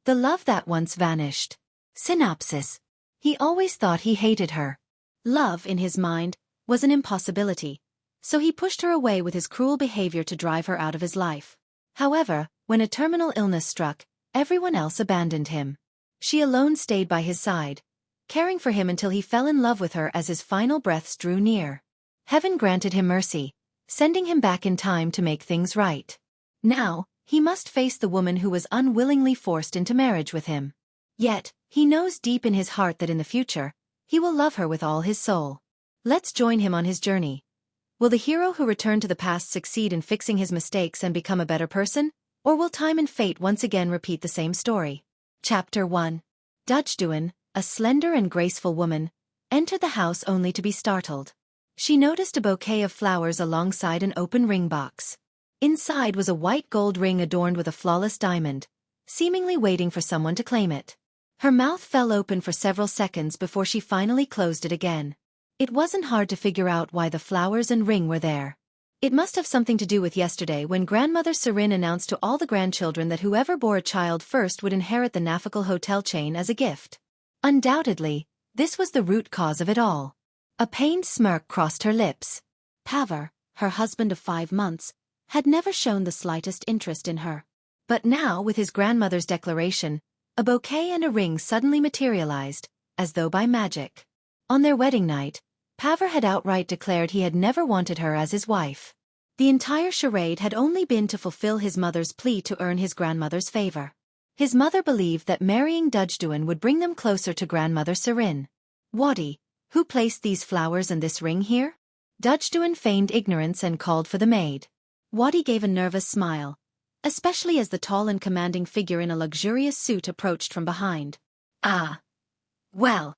The love that once vanished. Synopsis. He always thought he hated her. Love, in his mind, was an impossibility, so he pushed her away with his cruel behavior to drive her out of his life. However, when a terminal illness struck, everyone else abandoned him. She alone stayed by his side, caring for him until he fell in love with her as his final breaths drew near. Heaven granted him mercy, sending him back in time to make things right. Now, he must face the woman who was unwillingly forced into marriage with him. Yet, he knows deep in his heart that in the future, he will love her with all his soul. Let's join him on his journey. Will the hero who returned to the past succeed in fixing his mistakes and become a better person? Or will time and fate once again repeat the same story? Chapter 1. Dujduan, a slender and graceful woman, entered the house only to be startled. She noticed a bouquet of flowers alongside an open ring box. Inside was a white gold ring adorned with a flawless diamond, seemingly waiting for someone to claim it. Her mouth fell open for several seconds before she finally closed it again. It wasn't hard to figure out why the flowers and ring were there. It must have something to do with yesterday when Grandmother Sarin announced to all the grandchildren that whoever bore a child first would inherit the Nafikal hotel chain as a gift. Undoubtedly, this was the root cause of it all. A pained smirk crossed her lips. Paver, her husband of 5 months, had never shown the slightest interest in her. But now, with his grandmother's declaration, a bouquet and a ring suddenly materialized, as though by magic. On their wedding night, Paver had outright declared he had never wanted her as his wife. The entire charade had only been to fulfill his mother's plea to earn his grandmother's favor. His mother believed that marrying Dujduan would bring them closer to Grandmother Sarin. Wadi, who placed these flowers and this ring here? Dujduan feigned ignorance and called for the maid. Wadi gave a nervous smile, especially as the tall and commanding figure in a luxurious suit approached from behind. Ah. Well.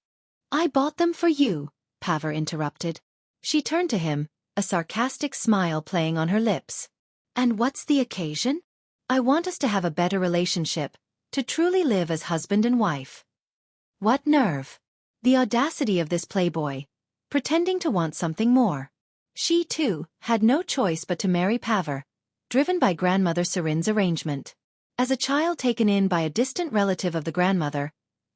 I bought them for you, Paver interrupted. She turned to him, a sarcastic smile playing on her lips. And what's the occasion? I want us to have a better relationship, to truly live as husband and wife. What nerve! The audacity of this playboy, pretending to want something more. She, too, had no choice but to marry Paver, driven by Grandmother Sarin's arrangement. As a child taken in by a distant relative of the grandmother,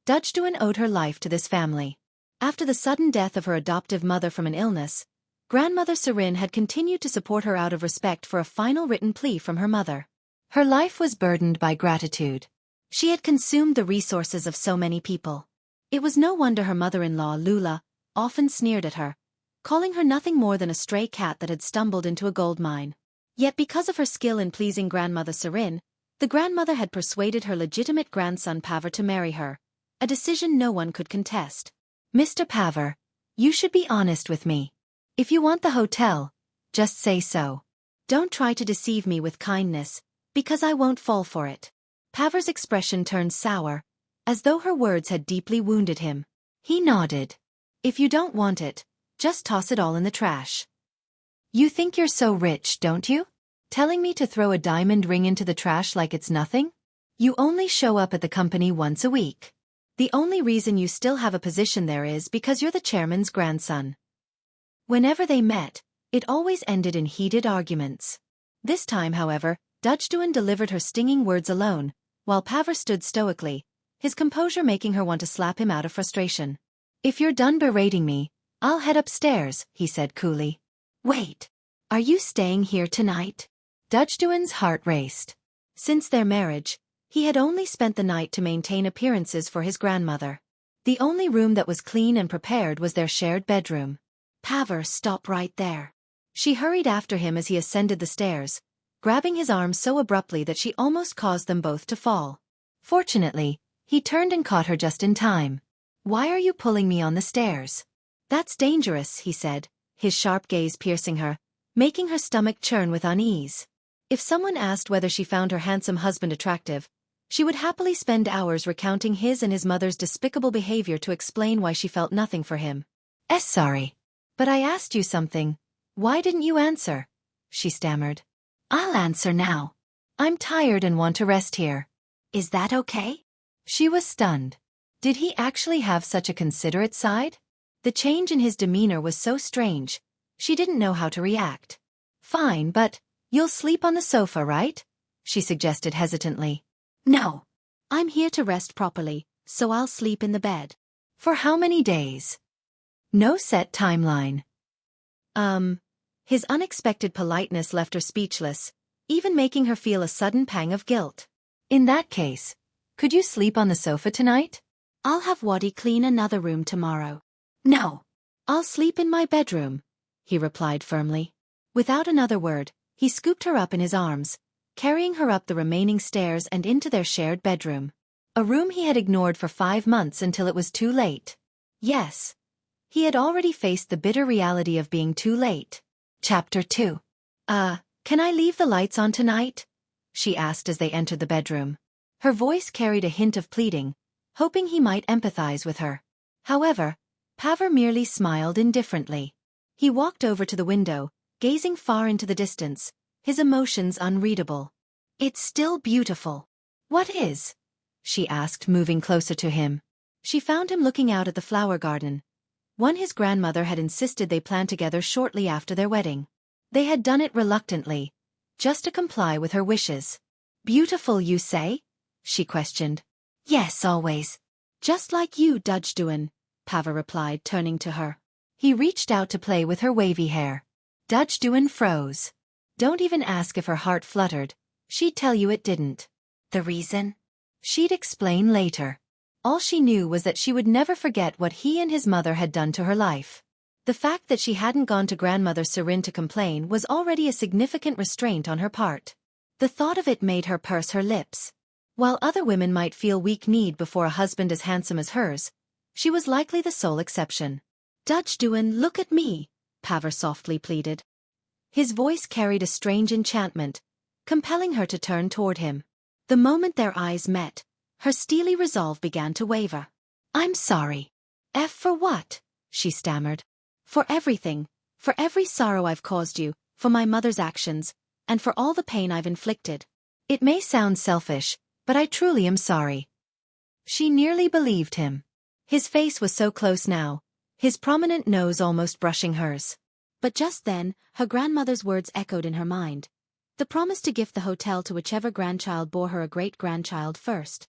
Dujduan owed her life to this family. After the sudden death of her adoptive mother from an illness, Grandmother Sarin had continued to support her out of respect for a final written plea from her mother. Her life was burdened by gratitude. She had consumed the resources of so many people. It was no wonder her mother-in-law, Lula, often sneered at her, calling her nothing more than a stray cat that had stumbled into a gold mine. Yet because of her skill in pleasing Grandmother Sarin, the grandmother had persuaded her legitimate grandson Paver to marry her, a decision no one could contest. Mr. Paver, you should be honest with me. If you want the hotel, just say so. Don't try to deceive me with kindness, because I won't fall for it. Paver's expression turned sour, as though her words had deeply wounded him. He nodded. If you don't want it, just toss it all in the trash. You think you're so rich, don't you? Telling me to throw a diamond ring into the trash like it's nothing? You only show up at the company once a week. The only reason you still have a position there is because you're the chairman's grandson. Whenever they met, it always ended in heated arguments. This time, however, Dujduan delivered her stinging words alone, while Paver stood stoically, his composure making her want to slap him out of frustration. If you're done berating me, I'll head upstairs, he said coolly. Wait. Are you staying here tonight? Dujduan's heart raced. Since their marriage, he had only spent the night to maintain appearances for his grandmother. The only room that was clean and prepared was their shared bedroom. Paver, stop right there. She hurried after him as he ascended the stairs, grabbing his arm so abruptly that she almost caused them both to fall. Fortunately, he turned and caught her just in time. Why are you pulling me on the stairs? That's dangerous, he said, his sharp gaze piercing her, making her stomach churn with unease. If someone asked whether she found her handsome husband attractive, she would happily spend hours recounting his and his mother's despicable behavior to explain why she felt nothing for him. Sorry. But I asked you something. Why didn't you answer? She stammered. I'll answer now. I'm tired and want to rest here. Is that okay? She was stunned. Did he actually have such a considerate side? The change in his demeanor was so strange, she didn't know how to react. Fine, but you'll sleep on the sofa, right? She suggested hesitantly. No. I'm here to rest properly, so I'll sleep in the bed. For how many days? No set timeline. His unexpected politeness left her speechless, even making her feel a sudden pang of guilt. In that case, could you sleep on the sofa tonight? I'll have Waddy clean another room tomorrow. No. I'll sleep in my bedroom, he replied firmly. Without another word, he scooped her up in his arms, carrying her up the remaining stairs and into their shared bedroom. A room he had ignored for 5 months until it was too late. Yes. He had already faced the bitter reality of being too late. Chapter 2. Can I leave the lights on tonight? She asked as they entered the bedroom. Her voice carried a hint of pleading, hoping he might empathize with her. However, Paver merely smiled indifferently. He walked over to the window, gazing far into the distance, his emotions unreadable. It's still beautiful. What is? She asked, moving closer to him. She found him looking out at the flower garden, one his grandmother had insisted they plant together shortly after their wedding. They had done it reluctantly, just to comply with her wishes. Beautiful, you say? She questioned. Yes, always. Just like you, Dudgedoen, Paver replied, turning to her. He reached out to play with her wavy hair. Dudgedoen froze. Don't even ask if her heart fluttered. She'd tell you it didn't. The reason? She'd explain later. All she knew was that she would never forget what he and his mother had done to her life. The fact that she hadn't gone to grandmother Sirin to complain was already a significant restraint on her part. The thought of it made her purse her lips. While other women might feel weak-kneed before a husband as handsome as hers, she was likely the sole exception. Dudgedoen, look at me, Paver softly pleaded. His voice carried a strange enchantment, compelling her to turn toward him. The moment their eyes met, her steely resolve began to waver. I'm sorry. For what? She stammered. For everything, for every sorrow I've caused you, for my mother's actions, and for all the pain I've inflicted. It may sound selfish, but I truly am sorry. She nearly believed him. His face was so close now, his prominent nose almost brushing hers. But just then, her grandmother's words echoed in her mind. The promise to gift the hotel to whichever grandchild bore her a great-grandchild first.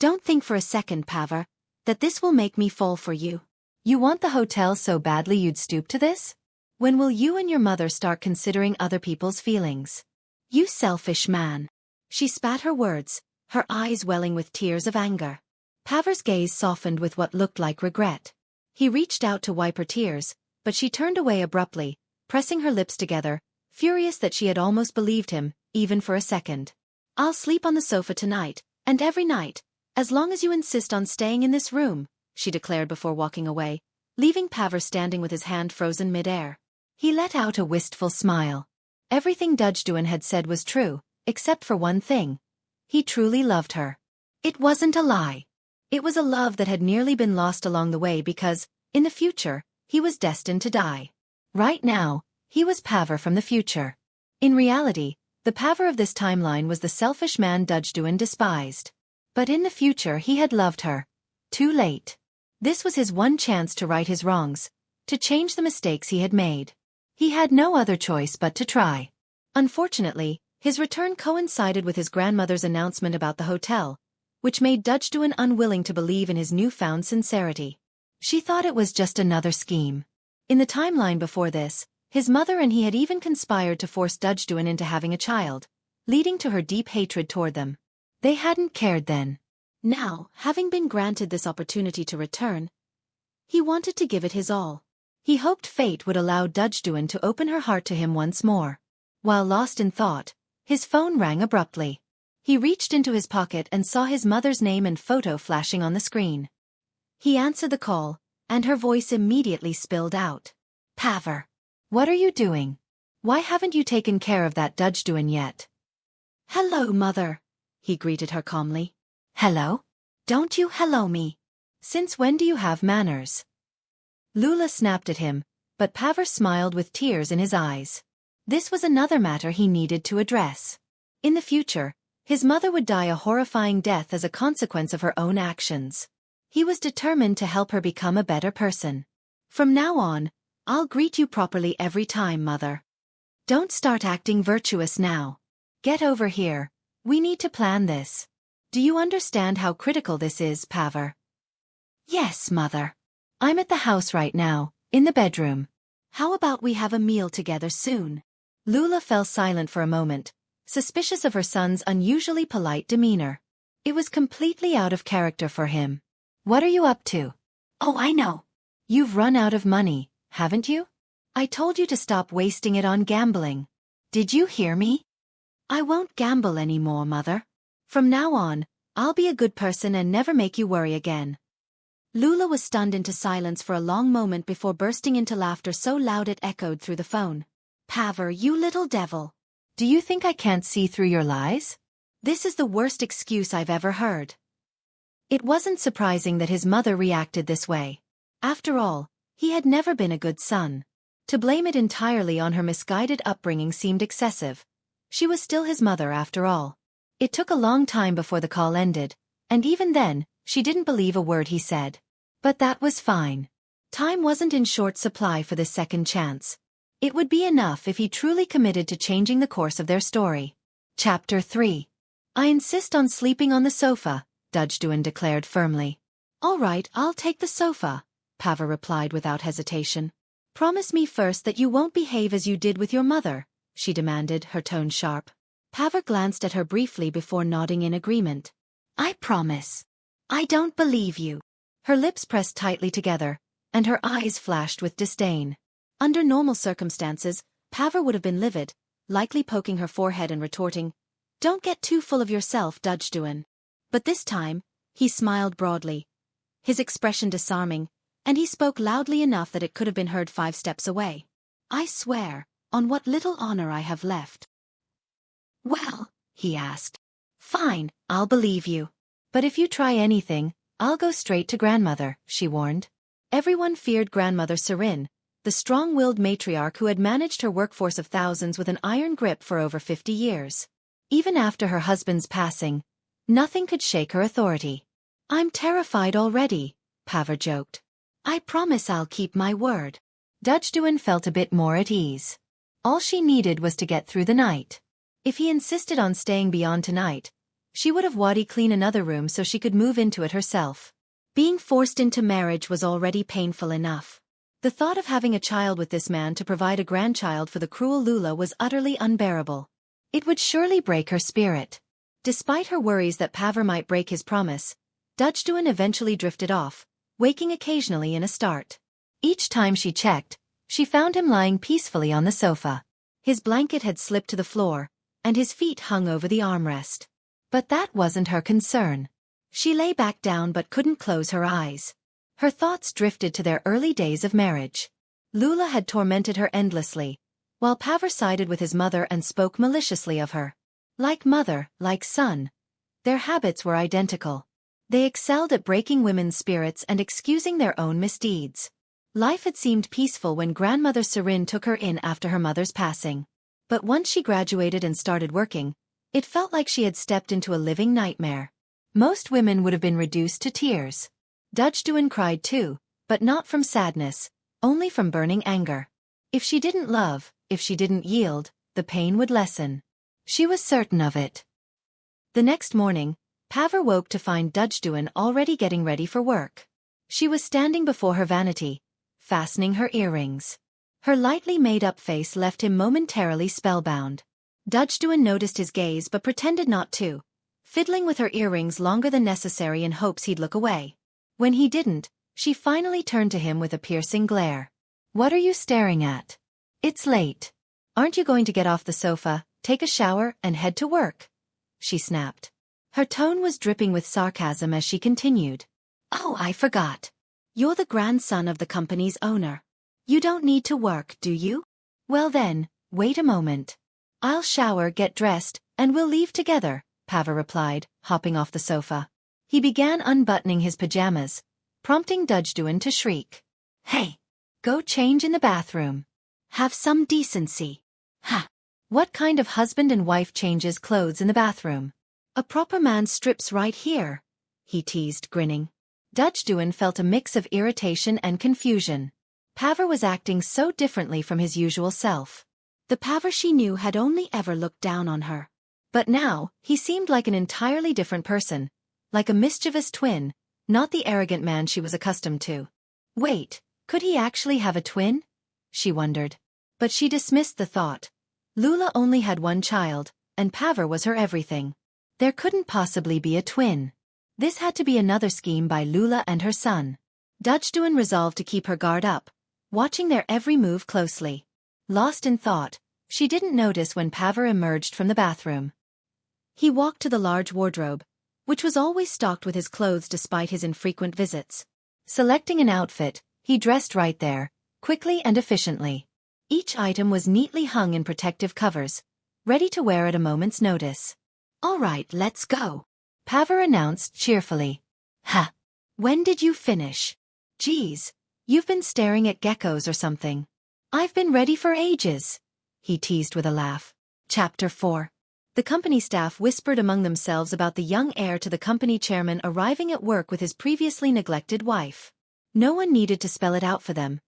Don't think for a second, Paver, that this will make me fall for you. You want the hotel so badly you'd stoop to this? When will you and your mother start considering other people's feelings? You selfish man. She spat her words, her eyes welling with tears of anger. Paver's gaze softened with what looked like regret. He reached out to wipe her tears, but she turned away abruptly, pressing her lips together, furious that she had almost believed him, even for a second. I'll sleep on the sofa tonight, and every night, as long as you insist on staying in this room, she declared before walking away, leaving Paver standing with his hand frozen mid-air. He let out a wistful smile. Everything Dudgedoen had said was true, except for one thing. He truly loved her. It wasn't a lie. It was a love that had nearly been lost along the way because, in the future, he was destined to die. Right now, he was Paver from the future. In reality, the Paver of this timeline was the selfish man Dudgedoen despised. But in the future he had loved her. Too late. This was his one chance to right his wrongs, to change the mistakes he had made. He had no other choice but to try. Unfortunately, his return coincided with his grandmother's announcement about the hotel, which made Dudgedoen unwilling to believe in his newfound sincerity. She thought it was just another scheme. In the timeline before this, his mother and he had even conspired to force Dudgedoen into having a child, leading to her deep hatred toward them. They hadn't cared then. Now, having been granted this opportunity to return, he wanted to give it his all. He hoped fate would allow Dudgedoen to open her heart to him once more. While lost in thought, his phone rang abruptly. He reached into his pocket and saw his mother's name and photo flashing on the screen. He answered the call, and her voice immediately spilled out. Paver. What are you doing? Why haven't you taken care of that Dudgedoen yet? Hello, Mother, he greeted her calmly. Hello? Don't you hello me. Since when do you have manners? Lula snapped at him, but Paver smiled with tears in his eyes. This was another matter he needed to address. In the future, his mother would die a horrifying death as a consequence of her own actions. He was determined to help her become a better person. From now on, I'll greet you properly every time, Mother. Don't start acting virtuous now. Get over here. We need to plan this. Do you understand how critical this is, Paver? Yes, Mother. I'm at the house right now, in the bedroom. How about we have a meal together soon? Lula fell silent for a moment, suspicious of her son's unusually polite demeanor. It was completely out of character for him. What are you up to? Oh, I know. You've run out of money, haven't you? I told you to stop wasting it on gambling. Did you hear me? I won't gamble anymore, Mother. From now on, I'll be a good person and never make you worry again. Lula was stunned into silence for a long moment before bursting into laughter so loud it echoed through the phone. Paver, you little devil. Do you think I can't see through your lies? This is the worst excuse I've ever heard. It wasn't surprising that his mother reacted this way. After all, he had never been a good son. To blame it entirely on her misguided upbringing seemed excessive. She was still his mother after all. It took a long time before the call ended, and even then, she didn't believe a word he said. But that was fine. Time wasn't in short supply for this second chance. It would be enough if he truly committed to changing the course of their story. Chapter 3. I insist on sleeping on the sofa, Dujduan declared firmly. All right, I'll take the sofa, Paver replied without hesitation. Promise me first that you won't behave as you did with your mother, she demanded, her tone sharp. Paver glanced at her briefly before nodding in agreement. I promise. I don't believe you. Her lips pressed tightly together, and her eyes flashed with disdain. Under normal circumstances, Paver would have been livid, likely poking her forehead and retorting, Don't get too full of yourself, Dujduan. But this time, he smiled broadly, his expression disarming, and he spoke loudly enough that it could have been heard 5 steps away. I swear, on what little honor I have left. Well, he asked. Fine, I'll believe you. But if you try anything, I'll go straight to grandmother, she warned. Everyone feared grandmother Serin, the strong-willed matriarch who had managed her workforce of thousands with an iron grip for over 50 years. Even after her husband's passing, nothing could shake her authority. I'm terrified already, Paver joked. I promise I'll keep my word. Dujduan felt a bit more at ease. All she needed was to get through the night. If he insisted on staying beyond tonight, she would have Wadi clean another room so she could move into it herself. Being forced into marriage was already painful enough. The thought of having a child with this man to provide a grandchild for the cruel Lula was utterly unbearable. It would surely break her spirit. Despite her worries that Paver might break his promise, Dujduan eventually drifted off, waking occasionally in a start. Each time she checked, she found him lying peacefully on the sofa. His blanket had slipped to the floor, and his feet hung over the armrest. But that wasn't her concern. She lay back down but couldn't close her eyes. Her thoughts drifted to their early days of marriage. Lula had tormented her endlessly, while Paver sided with his mother and spoke maliciously of her. Like mother, like son. Their habits were identical. They excelled at breaking women's spirits and excusing their own misdeeds. Life had seemed peaceful when grandmother Serin took her in after her mother's passing. But once she graduated and started working, it felt like she had stepped into a living nightmare. Most women would have been reduced to tears. Dujduan cried too, but not from sadness, only from burning anger. If she didn't love, if she didn't yield, the pain would lessen. She was certain of it. The next morning, Paver woke to find Dujduan already getting ready for work. She was standing before her vanity, fastening her earrings. Her lightly made-up face left him momentarily spellbound. Dujduan noticed his gaze but pretended not to, fiddling with her earrings longer than necessary in hopes he'd look away. When he didn't, she finally turned to him with a piercing glare. What are you staring at? It's late. Aren't you going to get off the sofa, take a shower, and head to work? She snapped. Her tone was dripping with sarcasm as she continued. Oh, I forgot. You're the grandson of the company's owner. You don't need to work, do you? Well then, wait a moment. I'll shower, get dressed, and we'll leave together, Paver replied, hopping off the sofa. He began unbuttoning his pajamas, prompting Dujduan to shriek. Hey! Go change in the bathroom. Have some decency. Ha! What kind of husband and wife changes clothes in the bathroom? A proper man strips right here, he teased, grinning. Dujduan felt a mix of irritation and confusion. Paver was acting so differently from his usual self. The Paver she knew had only ever looked down on her. But now, he seemed like an entirely different person, like a mischievous twin, not the arrogant man she was accustomed to. Wait, could he actually have a twin? She wondered. But she dismissed the thought. Lula only had one child, and Paver was her everything. There couldn't possibly be a twin. This had to be another scheme by Lula and her son. Dujduan resolved to keep her guard up, watching their every move closely. Lost in thought, she didn't notice when Paver emerged from the bathroom. He walked to the large wardrobe, which was always stocked with his clothes despite his infrequent visits. Selecting an outfit, he dressed right there, quickly and efficiently. Each item was neatly hung in protective covers, ready to wear at a moment's notice. "All right, let's go," Paver announced cheerfully. "Ha! When did you finish? Geez, you've been staring at geckos or something." "I've been ready for ages," he teased with a laugh. Chapter 4. The company staff whispered among themselves about the young heir to the company chairman arriving at work with his previously neglected wife. No one needed to spell it out for them.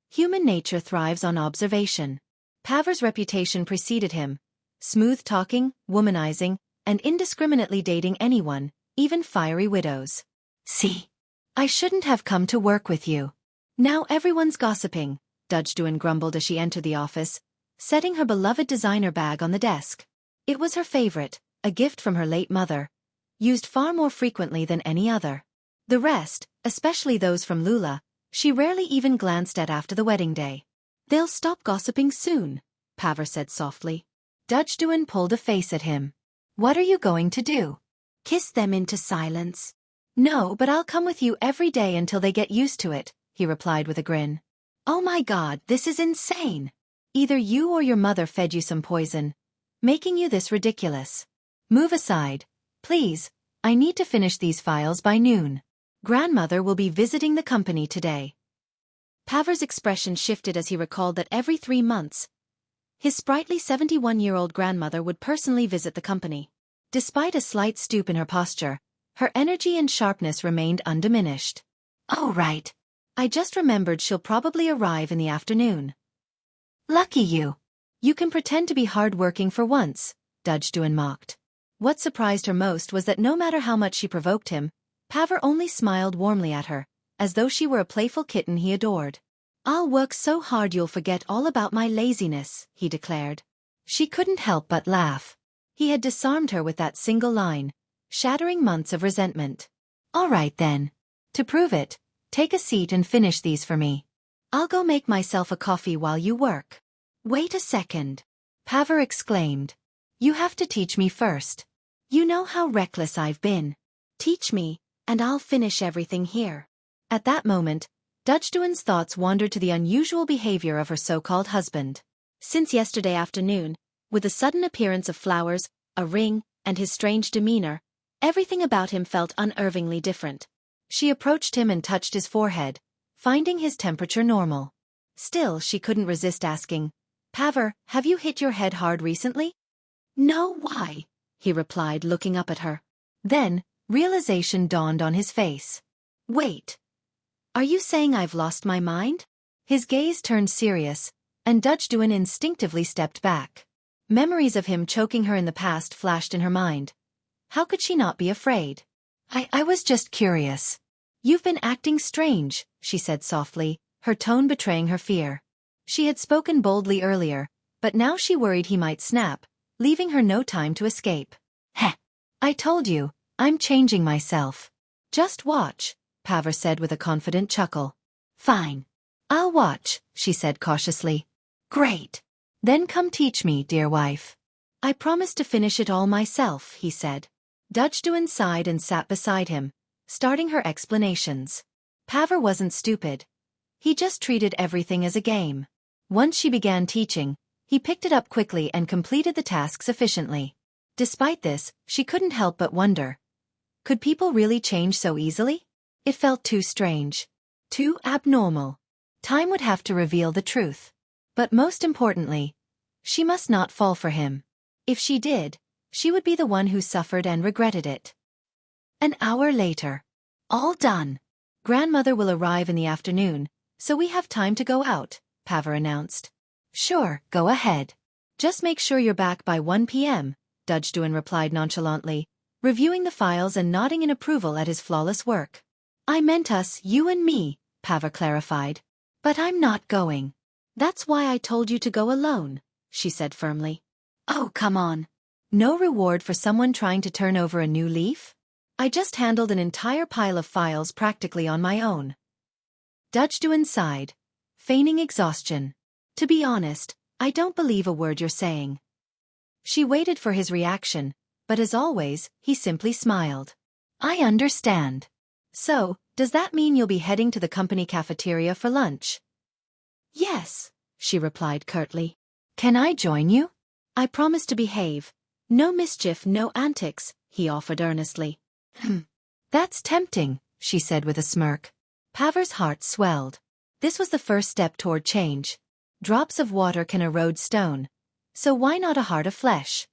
Human nature thrives on observation. Paver's reputation preceded him. Smooth-talking, womanizing, and indiscriminately dating anyone, even fiery widows. "See? I shouldn't have come to work with you. Now everyone's gossiping," Dujduan grumbled as she entered the office, setting her beloved designer bag on the desk. It was her favorite, a gift from her late mother, used far more frequently than any other. The rest, especially those from Lula, she rarely even glanced at after the wedding day. "They'll stop gossiping soon," Paver said softly. Dujduan pulled a face at him. "What are you going to do? Kiss them into silence?" "No, but I'll come with you every day until they get used to it," he replied with a grin. "Oh my God, this is insane. Either you or your mother fed you some poison, making you this ridiculous. Move aside, please, I need to finish these files by noon. Grandmother will be visiting the company today." Paver's expression shifted as he recalled that every 3 months, his sprightly 71-year-old grandmother would personally visit the company. Despite a slight stoop in her posture, her energy and sharpness remained undiminished. "Oh right. I just remembered she'll probably arrive in the afternoon." "Lucky you. You can pretend to be hard-working for once," Dujduan mocked. What surprised her most was that no matter how much she provoked him, Paver only smiled warmly at her, as though she were a playful kitten he adored. "I'll work so hard you'll forget all about my laziness," he declared. She couldn't help but laugh. He had disarmed her with that single line, shattering months of resentment. "All right then. To prove it, take a seat and finish these for me. I'll go make myself a coffee while you work." "Wait a second," Paver exclaimed. "You have to teach me first. You know how reckless I've been. Teach me, and I'll finish everything here." At that moment, Dujduan's thoughts wandered to the unusual behavior of her so-called husband. Since yesterday afternoon, with the sudden appearance of flowers, a ring, and his strange demeanor, everything about him felt unnervingly different. She approached him and touched his forehead, finding his temperature normal. Still, she couldn't resist asking, "Paver, have you hit your head hard recently?" "No, why?" he replied, looking up at her. Then, realization dawned on his face. "Wait. Are you saying I've lost my mind?" His gaze turned serious, and Dujduan instinctively stepped back. Memories of him choking her in the past flashed in her mind. How could she not be afraid? I was just curious. "You've been acting strange," she said softly, her tone betraying her fear. She had spoken boldly earlier, but now she worried he might snap, leaving her no time to escape. "Heh! I told you, I'm changing myself. Just watch," Paver said with a confident chuckle. "Fine. I'll watch," she said cautiously. "Great. Then come teach me, dear wife." "I promise to finish it all myself," he said. Dujduan sighed and sat beside him, starting her explanations. Paver wasn't stupid. He just treated everything as a game. Once she began teaching, he picked it up quickly and completed the tasks efficiently. Despite this, she couldn't help but wonder. Could people really change so easily? It felt too strange. Too abnormal. Time would have to reveal the truth. But most importantly, she must not fall for him. If she did, she would be the one who suffered and regretted it. An hour later. "All done. Grandmother will arrive in the afternoon, so we have time to go out," Paver announced. "Sure, go ahead. Just make sure you're back by 1 p.m., Dudgedown replied nonchalantly, reviewing the files and nodding in approval at his flawless work. I meant us, you and me, Paver clarified. But I'm not going. That's why I told you to go alone, she said firmly. Oh, come on. No reward for someone trying to turn over a new leaf? I just handled an entire pile of files practically on my own. Dudgedown sighed, feigning exhaustion. To be honest, I don't believe a word you're saying. She waited for his reaction, but as always, he simply smiled. I understand. So, does that mean you'll be heading to the company cafeteria for lunch? Yes, she replied curtly. Can I join you? I promise to behave. No mischief, no antics, he offered earnestly. That's tempting, she said with a smirk. Paver's heart swelled. This was the first step toward change. Drops of water can erode stone. So why not a heart of flesh?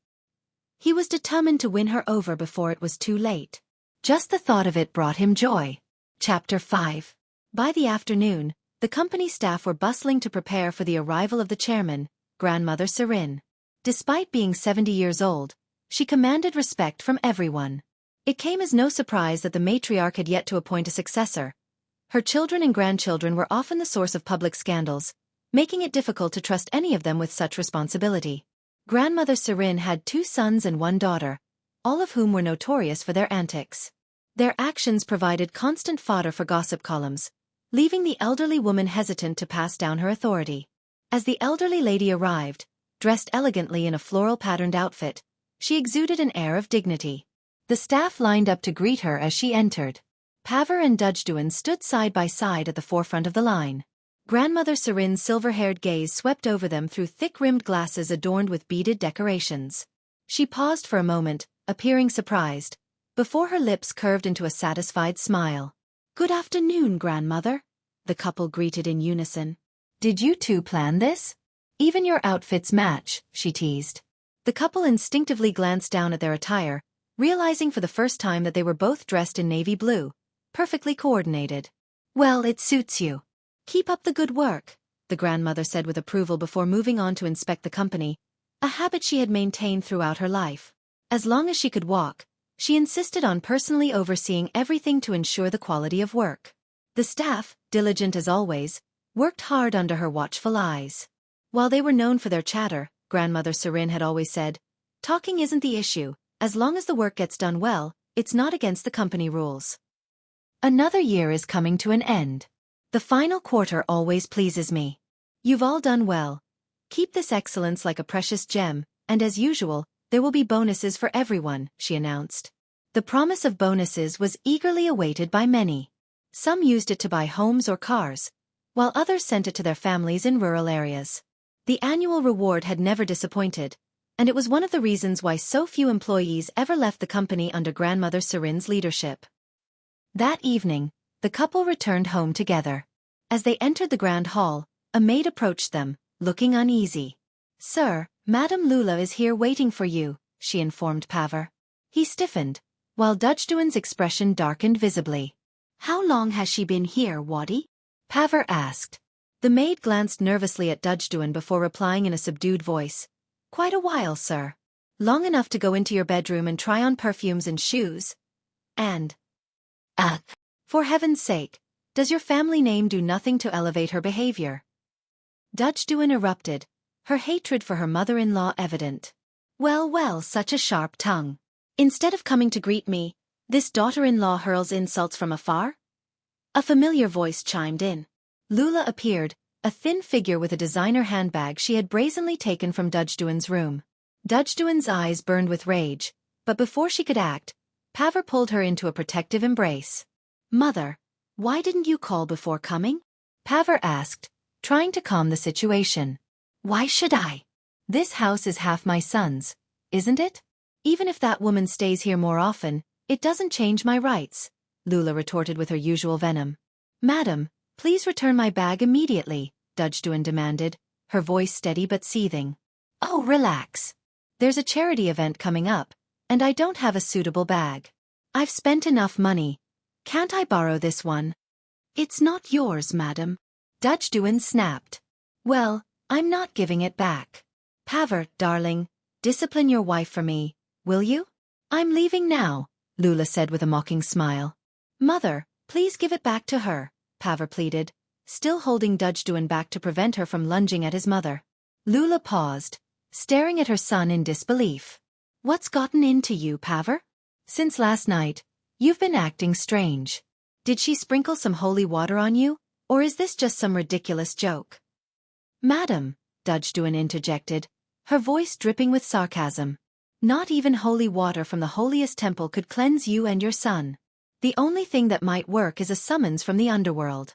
He was determined to win her over before it was too late. Just the thought of it brought him joy. Chapter 5. By the afternoon, the company staff were bustling to prepare for the arrival of the chairman, Grandmother Serin. Despite being 70 years old, she commanded respect from everyone. It came as no surprise that the matriarch had yet to appoint a successor. Her children and grandchildren were often the source of public scandals, making it difficult to trust any of them with such responsibility. Grandmother Serin had 2 sons and 1 daughter, all of whom were notorious for their antics. Their actions provided constant fodder for gossip columns, leaving the elderly woman hesitant to pass down her authority. As the elderly lady arrived, dressed elegantly in a floral-patterned outfit, she exuded an air of dignity. The staff lined up to greet her as she entered. Paver and Dudgedown stood side by side at the forefront of the line. Grandmother Serin's silver-haired gaze swept over them through thick-rimmed glasses adorned with beaded decorations. She paused for a moment, appearing surprised, before her lips curved into a satisfied smile. Good afternoon, Grandmother, the couple greeted in unison. Did you two plan this? Even your outfits match, she teased. The couple instinctively glanced down at their attire, realizing for the first time that they were both dressed in navy blue, perfectly coordinated. Well, it suits you. Keep up the good work, the grandmother said with approval before moving on to inspect the company, a habit she had maintained throughout her life. As long as she could walk, she insisted on personally overseeing everything to ensure the quality of work. The staff, diligent as always, worked hard under her watchful eyes. While they were known for their chatter, Grandmother Serin had always said, talking isn't the issue, as long as the work gets done well, it's not against the company rules. Another year is coming to an end. The final quarter always pleases me. You've all done well. Keep this excellence like a precious gem, and as usual, there will be bonuses for everyone, she announced. The promise of bonuses was eagerly awaited by many. Some used it to buy homes or cars, while others sent it to their families in rural areas. The annual reward had never disappointed, and it was one of the reasons why so few employees ever left the company under Grandmother Serin's leadership. That evening, the couple returned home together. As they entered the grand hall, a maid approached them, looking uneasy. Sir, Madame Lula is here waiting for you, she informed Paver. He stiffened, while Dudgedown's expression darkened visibly. How long has she been here, Waddy? Paver asked. The maid glanced nervously at Dudgedown before replying in a subdued voice. Quite a while, sir. Long enough to go into your bedroom and try on perfumes and shoes. And... For heaven's sake, does your family name do nothing to elevate her behavior? Dudgedown erupted, her hatred for her mother-in-law evident. Well, such a sharp tongue. Instead of coming to greet me, this daughter-in-law hurls insults from afar? A familiar voice chimed in. Lula appeared, a thin figure with a designer handbag she had brazenly taken from Dudgedown's room. Dudgedown's eyes burned with rage, but before she could act, Paver pulled her into a protective embrace. Mother, why didn't you call before coming? Paver asked, trying to calm the situation. Why should I? This house is half my son's, isn't it? Even if that woman stays here more often, it doesn't change my rights, Lula retorted with her usual venom. Madam, please return my bag immediately, Dudgedown demanded, her voice steady but seething. Oh, relax. There's a charity event coming up, and I don't have a suitable bag. I've spent enough money. Can't I borrow this one? It's not yours, madam. Dudgedown snapped. Well, I'm not giving it back. Paver, darling, discipline your wife for me, will you? I'm leaving now, Lula said with a mocking smile. Mother, please give it back to her, Paver pleaded, still holding Dudjduin back to prevent her from lunging at his mother. Lula paused, staring at her son in disbelief. What's gotten into you, Paver? Since last night, you've been acting strange. Did she sprinkle some holy water on you, or is this just some ridiculous joke? Madam, Dudjduin interjected, her voice dripping with sarcasm. Not even holy water from the holiest temple could cleanse you and your son. The only thing that might work is a summons from the underworld.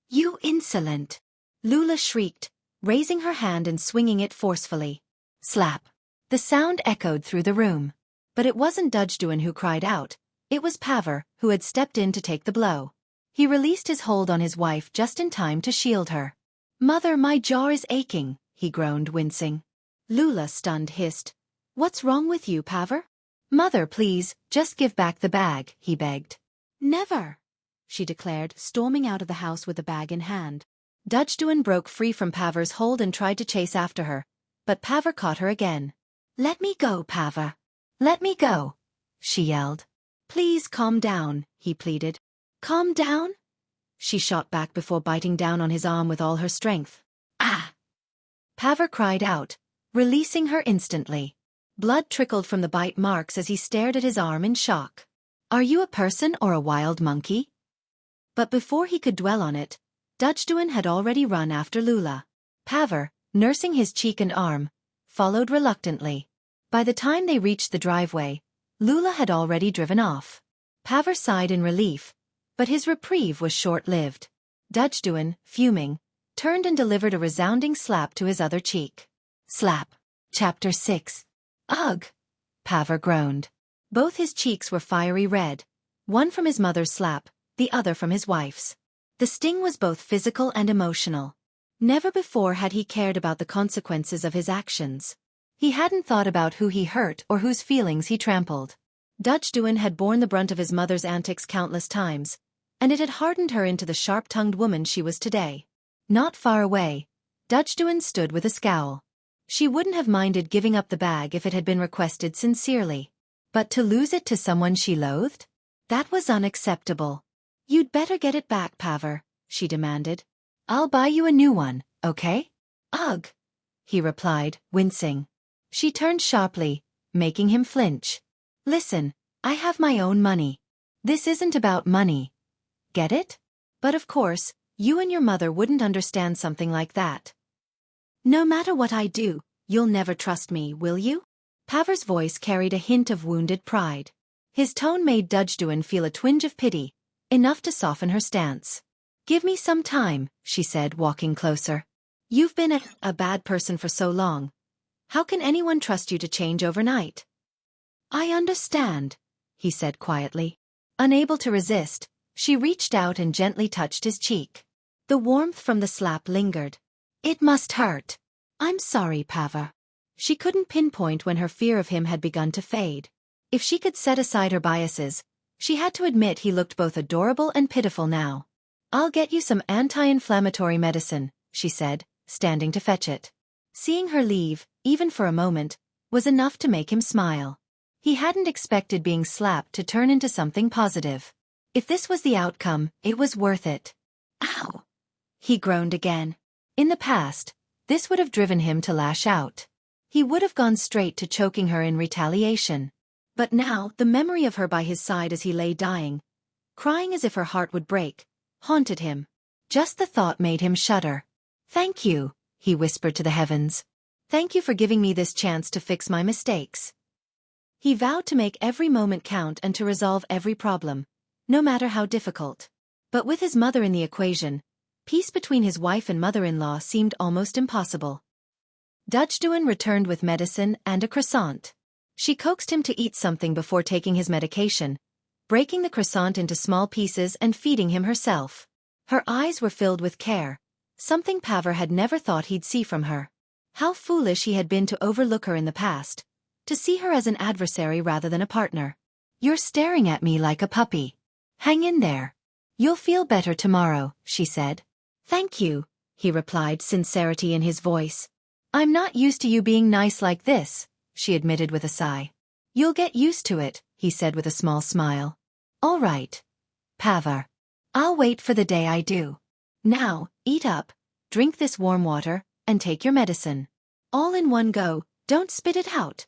You insolent! Lula shrieked, raising her hand and swinging it forcefully. Slap! The sound echoed through the room. But it wasn't Dudjduin who cried out, it was Paver who had stepped in to take the blow. He released his hold on his wife just in time to shield her. Mother, my jaw is aching, he groaned, wincing. Lula, stunned, hissed, What's wrong with you, Paver? Mother, please, just give back the bag, he begged. Never, she declared, storming out of the house with the bag in hand. Dudjduin broke free from Paver's hold and tried to chase after her, but Paver caught her again. Let me go, Paver. Let me go, she yelled. Please calm down, he pleaded. Calm down? She shot back before biting down on his arm with all her strength. Ah! Paver cried out, releasing her instantly. Blood trickled from the bite marks as he stared at his arm in shock. Are you a person or a wild monkey? But before he could dwell on it, Dudjduin had already run after Lula. Paver, nursing his cheek and arm, followed reluctantly. By the time they reached the driveway, Lula had already driven off. Paver sighed in relief, but his reprieve was short-lived. Dudjduin, fuming, turned and delivered a resounding slap to his other cheek. Slap. Chapter 6. Ugh! Paver groaned. Both his cheeks were fiery red, one from his mother's slap, the other from his wife's. The sting was both physical and emotional. Never before had he cared about the consequences of his actions. He hadn't thought about who he hurt or whose feelings he trampled. Dudjduin had borne the brunt of his mother's antics countless times, and it had hardened her into the sharp-tongued woman she was today. Not far away, Dudjduin stood with a scowl. She wouldn't have minded giving up the bag if it had been requested sincerely. But to lose it to someone she loathed? That was unacceptable. You'd better get it back, Paver, she demanded. I'll buy you a new one, okay? Ugh, he replied, wincing. She turned sharply, making him flinch. Listen, I have my own money. This isn't about money. Get it? But of course, you and your mother wouldn't understand something like that. No matter what I do, you'll never trust me, will you? Paver's voice carried a hint of wounded pride. His tone made Dudjduin feel a twinge of pity, enough to soften her stance. Give me some time, she said, walking closer. You've been a bad person for so long. How can anyone trust you to change overnight? I understand, he said quietly. Unable to resist, she reached out and gently touched his cheek. The warmth from the slap lingered. It must hurt. I'm sorry, Paver. She couldn't pinpoint when her fear of him had begun to fade. If she could set aside her biases, she had to admit he looked both adorable and pitiful now. I'll get you some anti-inflammatory medicine, she said, standing to fetch it. Seeing her leave, even for a moment, was enough to make him smile. He hadn't expected being slapped to turn into something positive. If this was the outcome, it was worth it. Ow! He groaned again. In the past, this would have driven him to lash out. He would have gone straight to choking her in retaliation. But now, the memory of her by his side as he lay dying, crying as if her heart would break, haunted him. Just the thought made him shudder. Thank you, he whispered to the heavens. Thank you for giving me this chance to fix my mistakes. He vowed to make every moment count and to resolve every problem, no matter how difficult. But with his mother in the equation, peace between his wife and mother-in-law seemed almost impossible. Dudjduin returned with medicine and a croissant. She coaxed him to eat something before taking his medication, breaking the croissant into small pieces and feeding him herself. Her eyes were filled with care, something Paver had never thought he'd see from her. How foolish he had been to overlook her in the past, to see her as an adversary rather than a partner. You're staring at me like a puppy. Hang in there. You'll feel better tomorrow, she said. Thank you, he replied, sincerity in his voice. I'm not used to you being nice like this, she admitted with a sigh. You'll get used to it, he said with a small smile. All right, Pavar. I'll wait for the day I do. Now, eat up, drink this warm water, and take your medicine. All in one go, don't spit it out,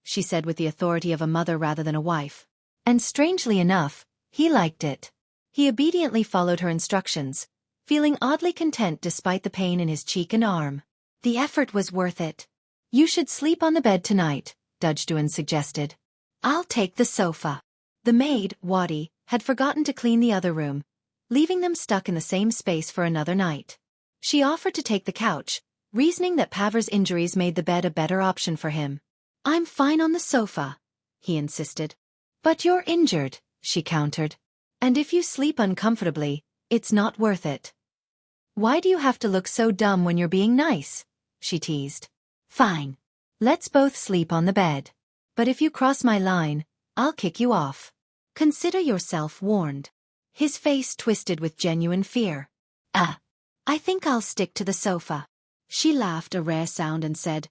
she said with the authority of a mother rather than a wife. And strangely enough, he liked it. He obediently followed her instructions, feeling oddly content despite the pain in his cheek and arm. The effort was worth it. You should sleep on the bed tonight, Dujduan suggested. I'll take the sofa. The maid, Wadi, had forgotten to clean the other room, leaving them stuck in the same space for another night. She offered to take the couch, reasoning that Pavar's injuries made the bed a better option for him. I'm fine on the sofa, he insisted. But you're injured, she countered. And if you sleep uncomfortably, it's not worth it. Why do you have to look so dumb when you're being nice? She teased. Fine. Let's both sleep on the bed. But if you cross my line, I'll kick you off. Consider yourself warned. His face twisted with genuine fear. I think I'll stick to the sofa. She laughed a rare sound and said,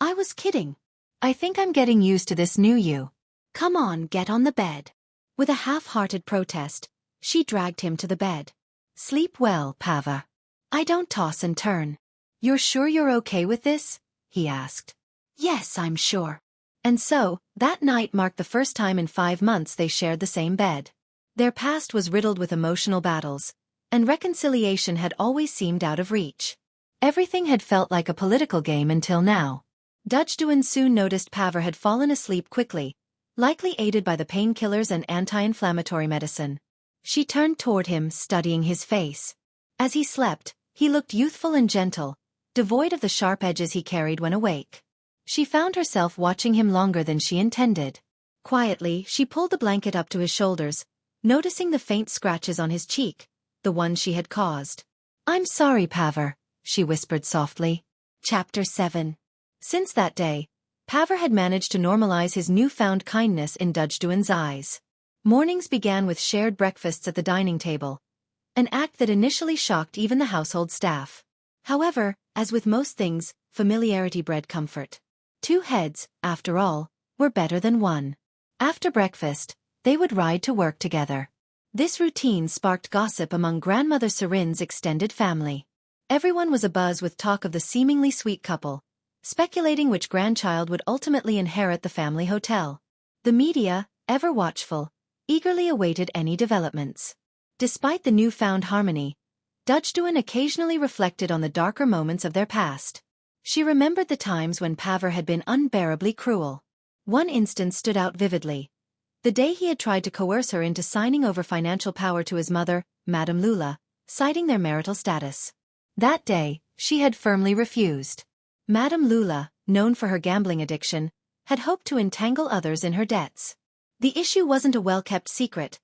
I was kidding. I think I'm getting used to this new you. Come on, get on the bed. With a half-hearted protest, she dragged him to the bed. Sleep well, Pavar. I don't toss and turn. You're sure you're okay with this? He asked. Yes, I'm sure. And so, that night marked the first time in 5 months they shared the same bed. Their past was riddled with emotional battles, and reconciliation had always seemed out of reach. Everything had felt like a political game until now. Dujduan soon noticed Pavar had fallen asleep quickly, likely aided by the painkillers and anti-inflammatory medicine. She turned toward him, studying his face. As he slept, he looked youthful and gentle, devoid of the sharp edges he carried when awake. She found herself watching him longer than she intended. Quietly, she pulled the blanket up to his shoulders, noticing the faint scratches on his cheek, the ones she had caused. I'm sorry, Pavar, she whispered softly. Chapter 7. Since that day, Pavar had managed to normalize his newfound kindness in Dujduan's eyes. Mornings began with shared breakfasts at the dining table, an act that initially shocked even the household staff. However, as with most things, familiarity bred comfort. 2 heads, after all, were better than 1. After breakfast, they would ride to work together. This routine sparked gossip among Grandmother Serin's extended family. Everyone was abuzz with talk of the seemingly sweet couple, speculating which grandchild would ultimately inherit the family hotel. The media, ever watchful, eagerly awaited any developments. Despite the newfound harmony, Dujduan occasionally reflected on the darker moments of their past. She remembered the times when Pavar had been unbearably cruel. One instance stood out vividly. The day he had tried to coerce her into signing over financial power to his mother, Madame Lula, citing their marital status. That day, she had firmly refused. Madame Lula, known for her gambling addiction, had hoped to entangle others in her debts. The issue wasn't a well-kept secret.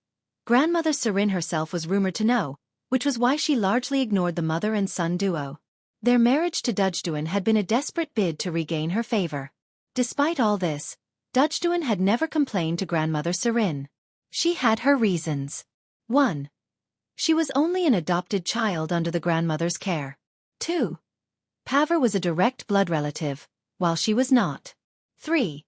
Grandmother Serin herself was rumored to know, which was why she largely ignored the mother and son duo. Their marriage to Dujduan had been a desperate bid to regain her favor. Despite all this, Dujduan had never complained to Grandmother Serin. She had her reasons. 1. She was only an adopted child under the grandmother's care. 2. Pavar was a direct blood relative, while she was not. 3.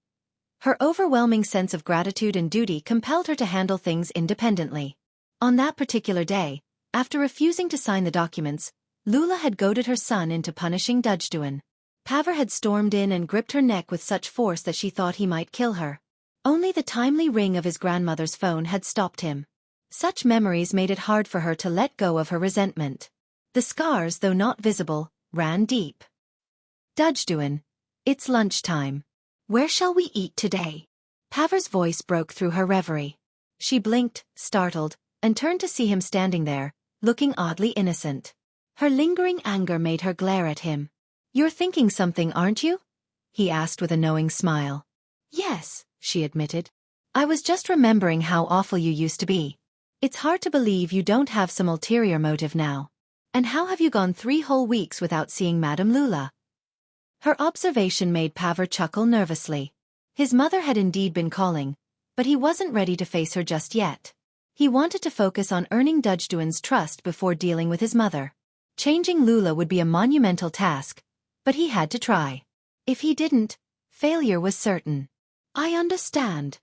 Her overwhelming sense of gratitude and duty compelled her to handle things independently. On that particular day, after refusing to sign the documents, Lula had goaded her son into punishing Dujduan. Pavar had stormed in and gripped her neck with such force that she thought he might kill her. Only the timely ring of his grandmother's phone had stopped him. Such memories made it hard for her to let go of her resentment. The scars, though not visible, ran deep. Dujduan, it's lunchtime. Where shall we eat today? Pavar's voice broke through her reverie. She blinked, startled, and turned to see him standing there, looking oddly innocent. Her lingering anger made her glare at him. You're thinking something, aren't you? He asked with a knowing smile. Yes, she admitted. I was just remembering how awful you used to be. It's hard to believe you don't have some ulterior motive now. And how have you gone 3 whole weeks without seeing Madame Lula? Her observation made Pavar chuckle nervously. His mother had indeed been calling, but he wasn't ready to face her just yet. He wanted to focus on earning Dujduan's trust before dealing with his mother. Changing Lula would be a monumental task, but he had to try. If he didn't, failure was certain. I understand,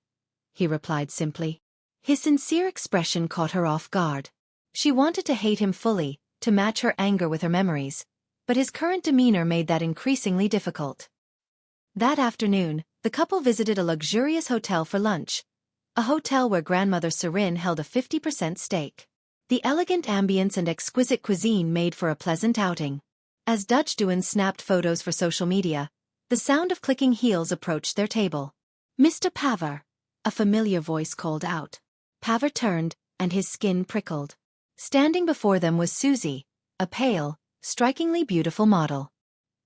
he replied simply. His sincere expression caught her off guard. She wanted to hate him fully, to match her anger with her memories, but his current demeanor made that increasingly difficult. That afternoon, the couple visited a luxurious hotel for lunch, a hotel where grandmother Serin held a 50% stake. The elegant ambience and exquisite cuisine made for a pleasant outing. As Dutchduin snapped photos for social media, the sound of clicking heels approached their table. Mr. Paver, a familiar voice called out. Paver turned, and his skin prickled. Standing before them was Susie, a pale, strikingly beautiful model.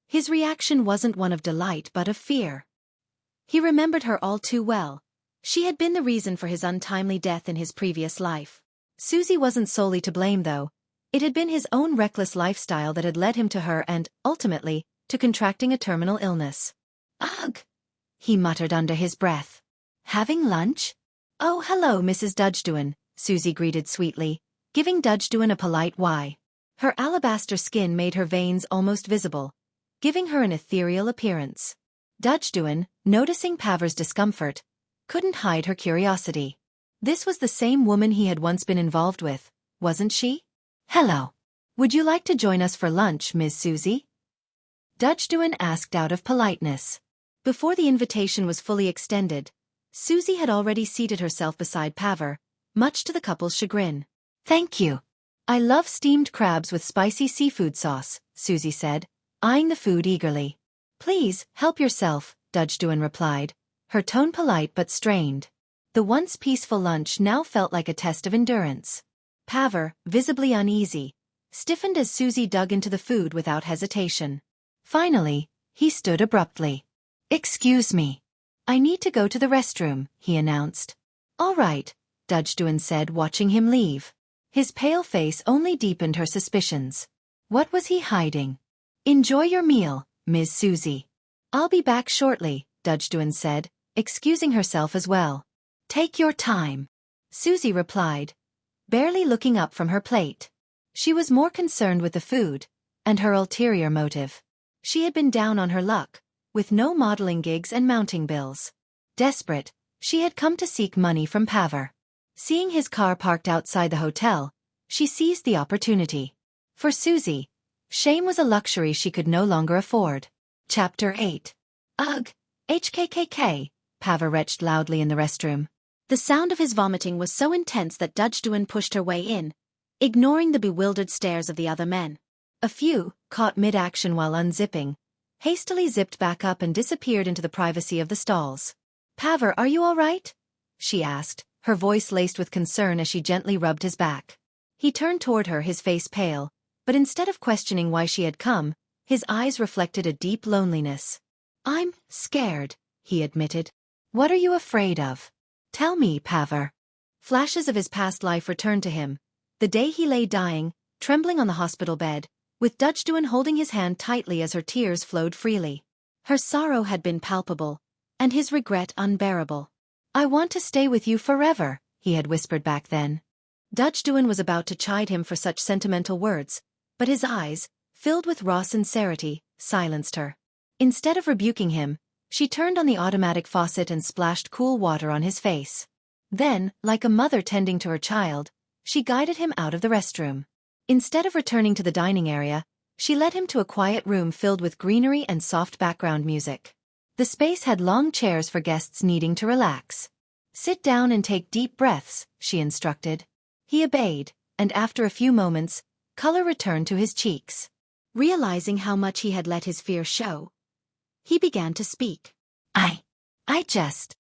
His reaction wasn't one of delight but of fear. He remembered her all too well. She had been the reason for his untimely death in his previous life. Susie wasn't solely to blame though. It had been his own reckless lifestyle that had led him to her and, ultimately, to contracting a terminal illness. Ugh! He muttered under his breath. Having lunch? Oh, hello, Mrs. Dutchduin, Susie greeted sweetly, giving Dutchduin a polite why. Her alabaster skin made her veins almost visible, giving her an ethereal appearance. Dutchduin, noticing Paver's discomfort, couldn't hide her curiosity. This was the same woman he had once been involved with, wasn't she? Hello. Would you like to join us for lunch, Miss Susie? Dutchduin asked out of politeness. Before the invitation was fully extended, Susie had already seated herself beside Paver, much to the couple's chagrin. Thank you. I love steamed crabs with spicy seafood sauce, Susie said, eyeing the food eagerly. Please, help yourself, Dutchduin replied, her tone polite but strained. The once peaceful lunch now felt like a test of endurance. Paver, visibly uneasy, stiffened as Susie dug into the food without hesitation. Finally, he stood abruptly. Excuse me. I need to go to the restroom, he announced. All right, Dutchduin said, watching him leave. His pale face only deepened her suspicions. What was he hiding? Enjoy your meal, Miss Susie. I'll be back shortly, Dutchduin said, excusing herself as well. Take your time, Susie replied, barely looking up from her plate. She was more concerned with the food, and her ulterior motive. She had been down on her luck, with no modeling gigs and mounting bills. Desperate, she had come to seek money from Paver. Seeing his car parked outside the hotel, she seized the opportunity. For Susie, shame was a luxury she could no longer afford. Chapter 8. Ugh, HKKK, Paver retched loudly in the restroom. The sound of his vomiting was so intense that Dutchduin pushed her way in, ignoring the bewildered stares of the other men. A few, caught mid-action while unzipping, hastily zipped back up and disappeared into the privacy of the stalls. Paver, are you all right? She asked, her voice laced with concern as she gently rubbed his back. He turned toward her, his face pale, but instead of questioning why she had come, his eyes reflected a deep loneliness. I'm scared, he admitted. What are you afraid of? Tell me, Paver. Flashes of his past life returned to him. The day he lay dying, trembling on the hospital bed, with Dutchduin holding his hand tightly as her tears flowed freely. Her sorrow had been palpable, and his regret unbearable. I want to stay with you forever, he had whispered back then. Dutchduin was about to chide him for such sentimental words, but his eyes, filled with raw sincerity, silenced her. Instead of rebuking him, she turned on the automatic faucet and splashed cool water on his face. Then, like a mother tending to her child, she guided him out of the restroom. Instead of returning to the dining area, she led him to a quiet room filled with greenery and soft background music. The space had long chairs for guests needing to relax. Sit down and take deep breaths, she instructed. He obeyed, and after a few moments, color returned to his cheeks. Realizing how much he had let his fear show, he began to speak. I just...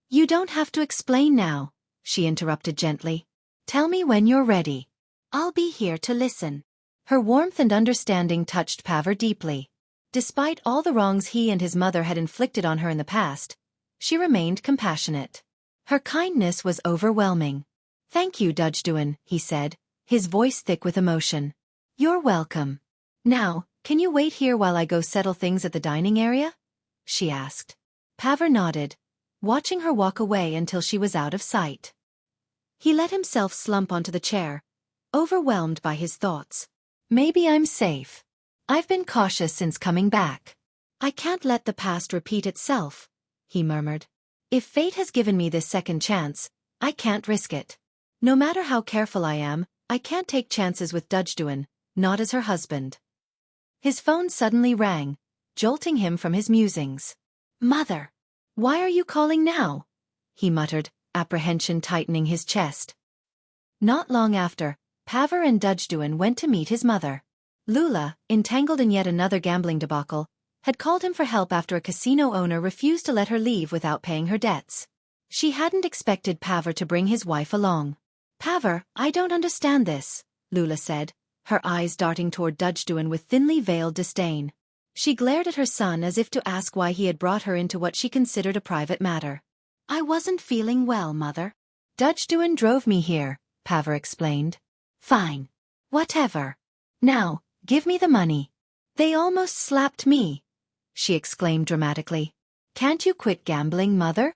You don't have to explain now, she interrupted gently. Tell me when you're ready. I'll be here to listen. Her warmth and understanding touched Paver deeply. Despite all the wrongs he and his mother had inflicted on her in the past, she remained compassionate. Her kindness was overwhelming. Thank you, Dutchduin, he said, his voice thick with emotion. You're welcome. Now, can you wait here while I go settle things at the dining area? She asked. Paver nodded, watching her walk away until she was out of sight. He let himself slump onto the chair, overwhelmed by his thoughts. Maybe I'm safe. I've been cautious since coming back. I can't let the past repeat itself, he murmured. If fate has given me this second chance, I can't risk it. No matter how careful I am, I can't take chances with Dujduan, not as her husband. His phone suddenly rang, jolting him from his musings. Mother! Why are you calling now? He muttered, apprehension tightening his chest. Not long after, Paver and Dujduan went to meet his mother. Lula, entangled in yet another gambling debacle, had called him for help after a casino owner refused to let her leave without paying her debts. She hadn't expected Paver to bring his wife along. Paver, I don't understand this, Lula said, her eyes darting toward Dujduan with thinly veiled disdain. She glared at her son as if to ask why he had brought her into what she considered a private matter. I wasn't feeling well, Mother. Dujduan drove me here, Paver explained. Fine. Whatever. Now, give me the money. They almost slapped me, she exclaimed dramatically. Can't you quit gambling, Mother?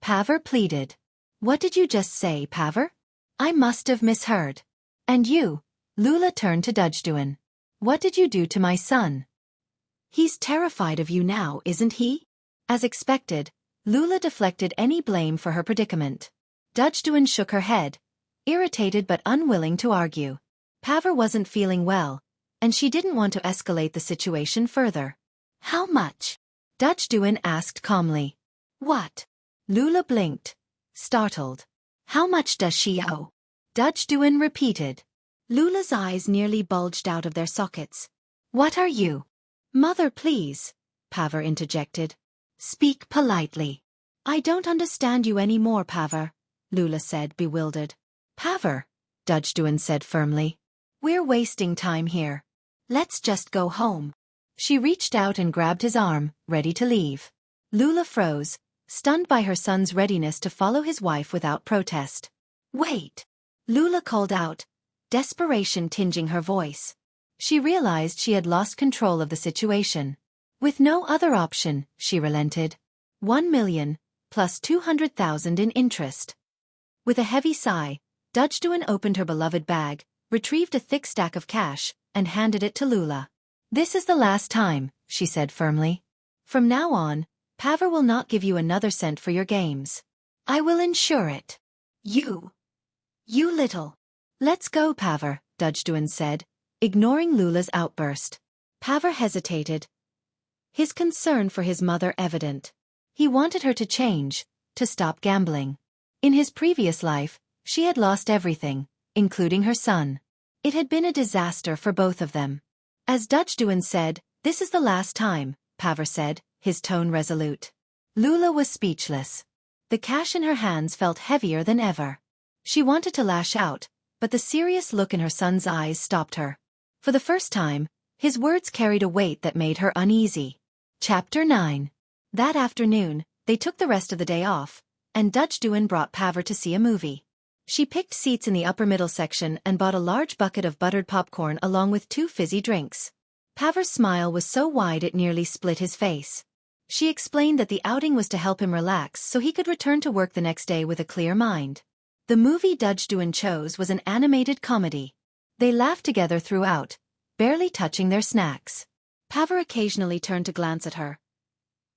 Paver pleaded. What did you just say, Paver? I must have misheard. And you? Lula turned to Dujduan. What did you do to my son? He's terrified of you now, isn't he? As expected, Lula deflected any blame for her predicament. Dujduan shook her head, irritated but unwilling to argue. Paver wasn't feeling well, and she didn't want to escalate the situation further. How much? Dujduan asked calmly. What? Lula blinked, startled. How much does she owe? Dujduan repeated. Lula's eyes nearly bulged out of their sockets. What are you? Mother, please, Paver interjected. Speak politely. I don't understand you anymore, Paver, Lula said, bewildered. Paver, Dujduan said firmly. We're wasting time here. Let's just go home. She reached out and grabbed his arm, ready to leave. Lula froze, stunned by her son's readiness to follow his wife without protest. Wait! Lula called out, desperation tinging her voice. She realized she had lost control of the situation. With no other option, she relented. 1 million, plus 200,000 in interest. With a heavy sigh, Dujduan opened her beloved bag, retrieved a thick stack of cash, and handed it to Lula. This is the last time, she said firmly. From now on, Paver will not give you another cent for your games. I will ensure it. You little. Let's go, Paver, Dujduan said, ignoring Lula's outburst. Paver hesitated, his concern for his mother evident. He wanted her to change, to stop gambling. In his previous life, she had lost everything, including her son. It had been a disaster for both of them. As Dujduan said, this is the last time, Paver said, his tone resolute. Lula was speechless. The cash in her hands felt heavier than ever. She wanted to lash out, but the serious look in her son's eyes stopped her. For the first time, his words carried a weight that made her uneasy. Chapter 9. That afternoon, they took the rest of the day off, and Dujduan brought Paver to see a movie. She picked seats in the upper middle section and bought a large bucket of buttered popcorn along with 2 fizzy drinks. Paver's smile was so wide it nearly split his face. She explained that the outing was to help him relax so he could return to work the next day with a clear mind. The movie Dujduan chose was an animated comedy. They laughed together throughout, barely touching their snacks. Paver occasionally turned to glance at her,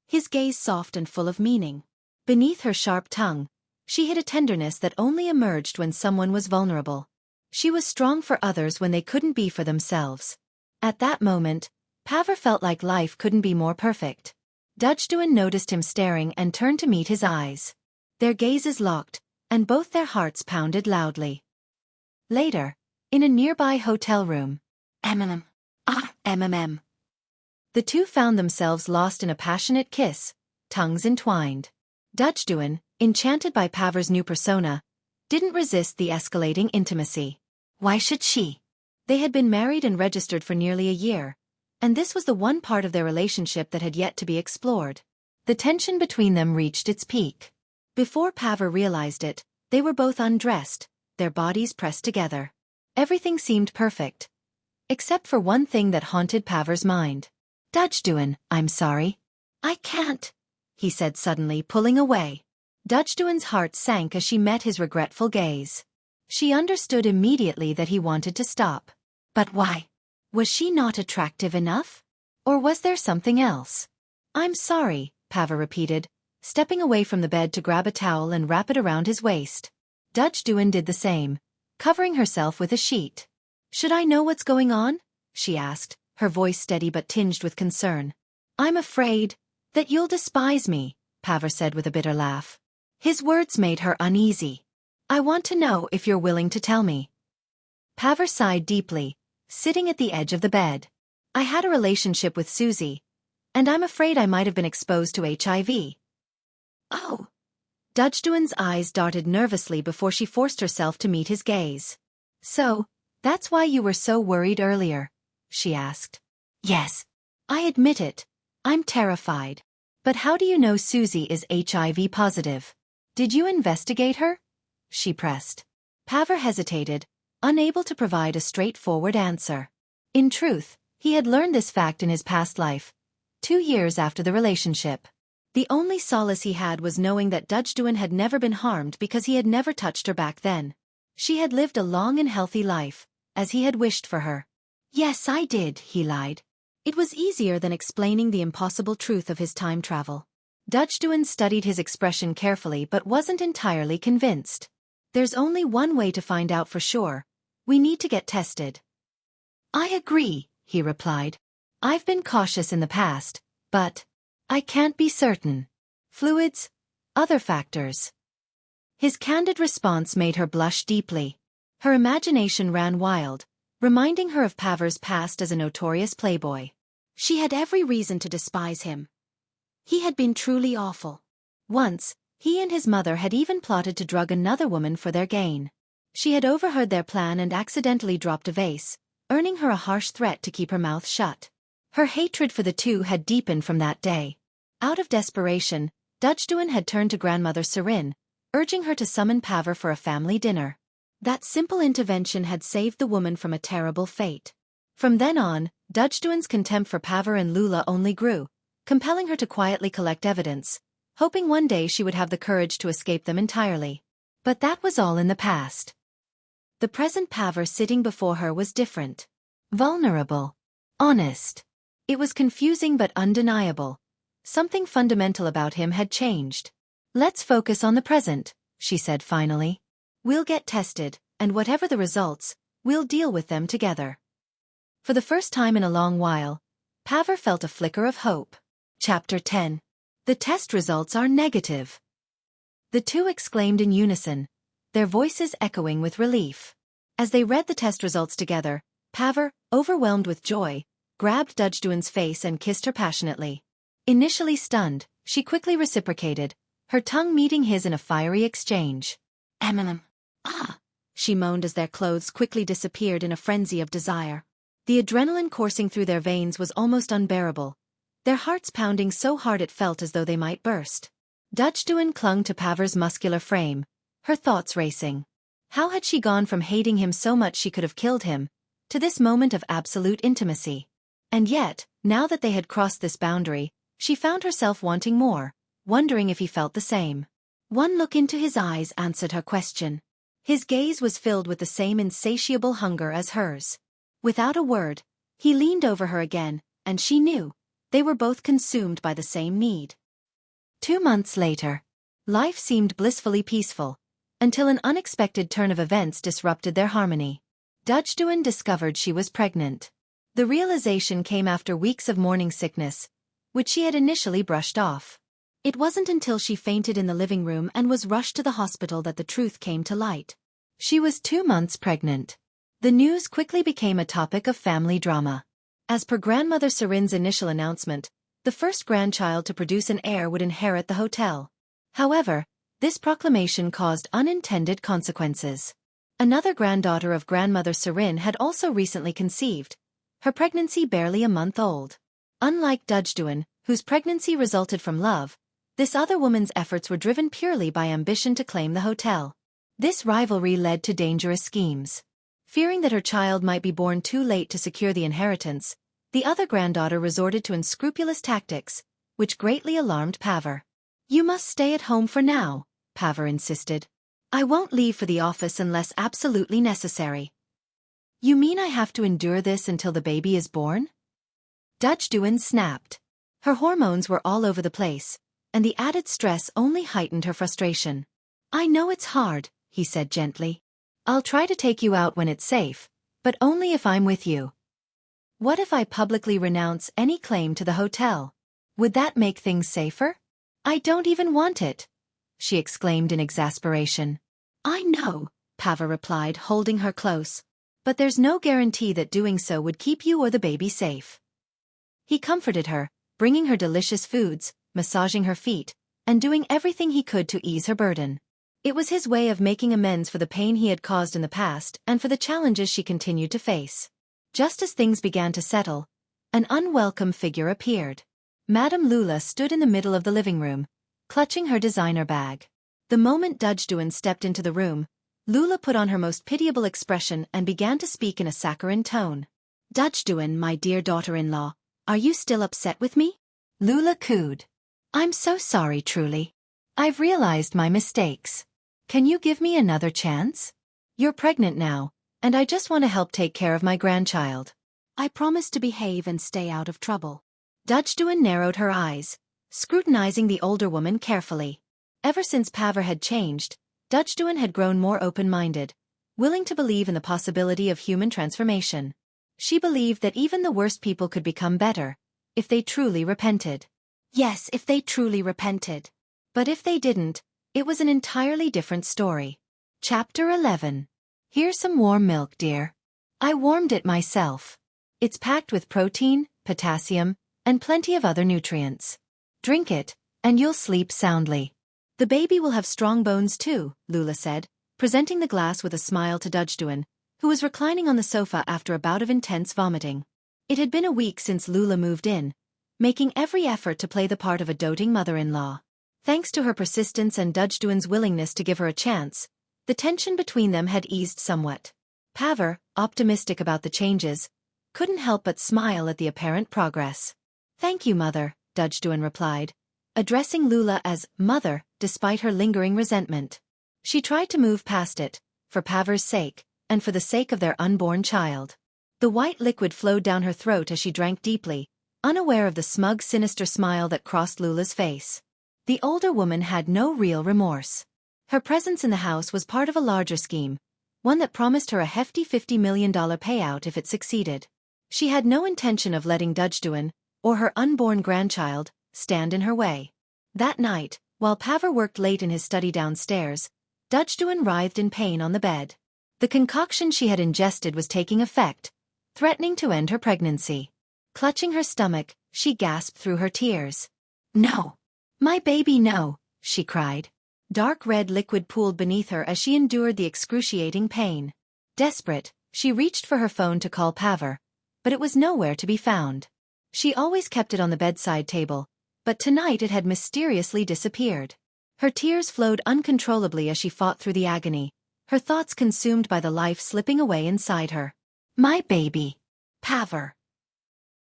his gaze soft and full of meaning. Beneath her sharp tongue, she hid a tenderness that only emerged when someone was vulnerable. She was strong for others when they couldn't be for themselves. At that moment, Paver felt like life couldn't be more perfect. Dujduan noticed him staring and turned to meet his eyes. Their gazes locked, and both their hearts pounded loudly. Later, in a nearby hotel room, MMM. The two found themselves lost in a passionate kiss, tongues entwined. Dujduan, enchanted by Paver's new persona, didn't resist the escalating intimacy. Why should she? They had been married and registered for nearly a year, and this was the one part of their relationship that had yet to be explored. The tension between them reached its peak. Before Paver realized it, they were both undressed, their bodies pressed together. Everything seemed perfect, except for one thing that haunted Paver's mind. Dujduan, I'm sorry. I can't, he said suddenly, pulling away. Dujduan's heart sank as she met his regretful gaze. She understood immediately that he wanted to stop. But why? Was she not attractive enough? Or was there something else? I'm sorry, Paver repeated, stepping away from the bed to grab a towel and wrap it around his waist. Dudgedown did the same, covering herself with a sheet. "Should I know what's going on?" she asked, her voice steady but tinged with concern. "I'm afraid that you'll despise me," Paver said with a bitter laugh. His words made her uneasy. "I want to know if you're willing to tell me." Paver sighed deeply, sitting at the edge of the bed. "I had a relationship with Susie, and I'm afraid I might have been exposed to HIV. "Oh." Dudgedown's eyes darted nervously before she forced herself to meet his gaze. "So, that's why you were so worried earlier?" she asked. "Yes. I admit it. I'm terrified. But how do you know Susie is HIV positive? Did you investigate her?" she pressed. Paver hesitated, unable to provide a straightforward answer. In truth, he had learned this fact in his past life, 2 years after the relationship. The only solace he had was knowing that Dudgedown had never been harmed because he had never touched her back then. She had lived a long and healthy life, as he had wished for her. "Yes, I did," he lied. It was easier than explaining the impossible truth of his time travel. Dudgedown studied his expression carefully but wasn't entirely convinced. "There's only one way to find out for sure. We need to get tested." "I agree," he replied. "I've been cautious in the past, but I can't be certain. Fluids, other factors." His candid response made her blush deeply. Her imagination ran wild, reminding her of Paver's past as a notorious playboy. She had every reason to despise him. He had been truly awful. Once, he and his mother had even plotted to drug another woman for their gain. She had overheard their plan and accidentally dropped a vase, earning her a harsh threat to keep her mouth shut. Her hatred for the two had deepened from that day. Out of desperation, Dudgedown had turned to grandmother Serin, urging her to summon Paver for a family dinner. That simple intervention had saved the woman from a terrible fate. From then on, Dudgedown's contempt for Paver and Lula only grew, compelling her to quietly collect evidence, hoping one day she would have the courage to escape them entirely. But that was all in the past. The present Paver sitting before her was different. Vulnerable. Honest. It was confusing but undeniable. Something fundamental about him had changed. "Let's focus on the present," she said finally. "We'll get tested, and whatever the results, we'll deal with them together." For the first time in a long while, Paver felt a flicker of hope. Chapter 10. The test results are negative. The two exclaimed in unison, their voices echoing with relief. As they read the test results together, Paver, overwhelmed with joy, grabbed Dudgedown's face and kissed her passionately. Initially stunned, she quickly reciprocated, her tongue meeting his in a fiery exchange. "Eminem. Ah!" she moaned as their clothes quickly disappeared in a frenzy of desire. The adrenaline coursing through their veins was almost unbearable, their hearts pounding so hard it felt as though they might burst. Dudgedown clung to Paver's muscular frame, her thoughts racing. How had she gone from hating him so much she could have killed him, to this moment of absolute intimacy? And yet, now that they had crossed this boundary, she found herself wanting more, wondering if he felt the same. One look into his eyes answered her question. His gaze was filled with the same insatiable hunger as hers. Without a word, he leaned over her again, and she knew, they were both consumed by the same need. 2 months later. Life seemed blissfully peaceful, until an unexpected turn of events disrupted their harmony. Dudgedown discovered she was pregnant. The realization came after weeks of morning sickness, which she had initially brushed off. It wasn't until she fainted in the living room and was rushed to the hospital that the truth came to light. She was 2 months pregnant. The news quickly became a topic of family drama. As per grandmother Serin's initial announcement, the first grandchild to produce an heir would inherit the hotel. However, this proclamation caused unintended consequences. Another granddaughter of grandmother Serin had also recently conceived, her pregnancy barely a month old. Unlike Dudgedown, whose pregnancy resulted from love, this other woman's efforts were driven purely by ambition to claim the hotel. This rivalry led to dangerous schemes. Fearing that her child might be born too late to secure the inheritance, the other granddaughter resorted to unscrupulous tactics, which greatly alarmed Paver. "You must stay at home for now," Paver insisted. "I won't leave for the office unless absolutely necessary." "You mean I have to endure this until the baby is born?" Dudgedown snapped. Her hormones were all over the place, and the added stress only heightened her frustration. "I know it's hard," he said gently. "I'll try to take you out when it's safe, but only if I'm with you." "What if I publicly renounce any claim to the hotel? Would that make things safer?" "I don't even want it," she exclaimed in exasperation. "I know," Pavel replied, holding her close. "But there's no guarantee that doing so would keep you or the baby safe." He comforted her, bringing her delicious foods, massaging her feet, and doing everything he could to ease her burden. It was his way of making amends for the pain he had caused in the past and for the challenges she continued to face. Just as things began to settle, an unwelcome figure appeared. Madame Lula stood in the middle of the living room, clutching her designer bag. The moment Dujduan stepped into the room, Lula put on her most pitiable expression and began to speak in a saccharine tone. "Dujduan, my dear daughter-in-law, are you still upset with me?" Lula cooed. "I'm so sorry, truly. I've realized my mistakes. Can you give me another chance? You're pregnant now, and I just want to help take care of my grandchild. I promise to behave and stay out of trouble." Dujduan narrowed her eyes, scrutinizing the older woman carefully. Ever since Paver had changed, Dujduan had grown more open-minded, willing to believe in the possibility of human transformation. She believed that even the worst people could become better, if they truly repented. Yes, if they truly repented. But if they didn't, it was an entirely different story. Chapter 11. "Here's some warm milk, dear. I warmed it myself. It's packed with protein, potassium, and plenty of other nutrients. Drink it, and you'll sleep soundly. The baby will have strong bones too," Lula said, presenting the glass with a smile to Dujduan, who was reclining on the sofa after a bout of intense vomiting. It had been a week since Lula moved in, making every effort to play the part of a doting mother-in-law. Thanks to her persistence and Dujduan's willingness to give her a chance, the tension between them had eased somewhat. Paver, optimistic about the changes, couldn't help but smile at the apparent progress. "Thank you, Mother," Dujduan replied, addressing Lula as Mother despite her lingering resentment. She tried to move past it, for Paver's sake, and for the sake of their unborn child. The white liquid flowed down her throat as she drank deeply, unaware of the smug, sinister smile that crossed Lula's face. The older woman had no real remorse. Her presence in the house was part of a larger scheme, one that promised her a hefty $50 million payout if it succeeded. She had no intention of letting Dujduan, or her unborn grandchild, stand in her way. That night, while Paver worked late in his study downstairs, Dujduan writhed in pain on the bed. The concoction she had ingested was taking effect, threatening to end her pregnancy. Clutching her stomach, she gasped through her tears. "No! My baby, no!" she cried. Dark red liquid pooled beneath her as she endured the excruciating pain. Desperate, she reached for her phone to call Paver, but it was nowhere to be found. She always kept it on the bedside table, but tonight it had mysteriously disappeared. Her tears flowed uncontrollably as she fought through the agony, her thoughts consumed by the life slipping away inside her. "My baby! Paver!"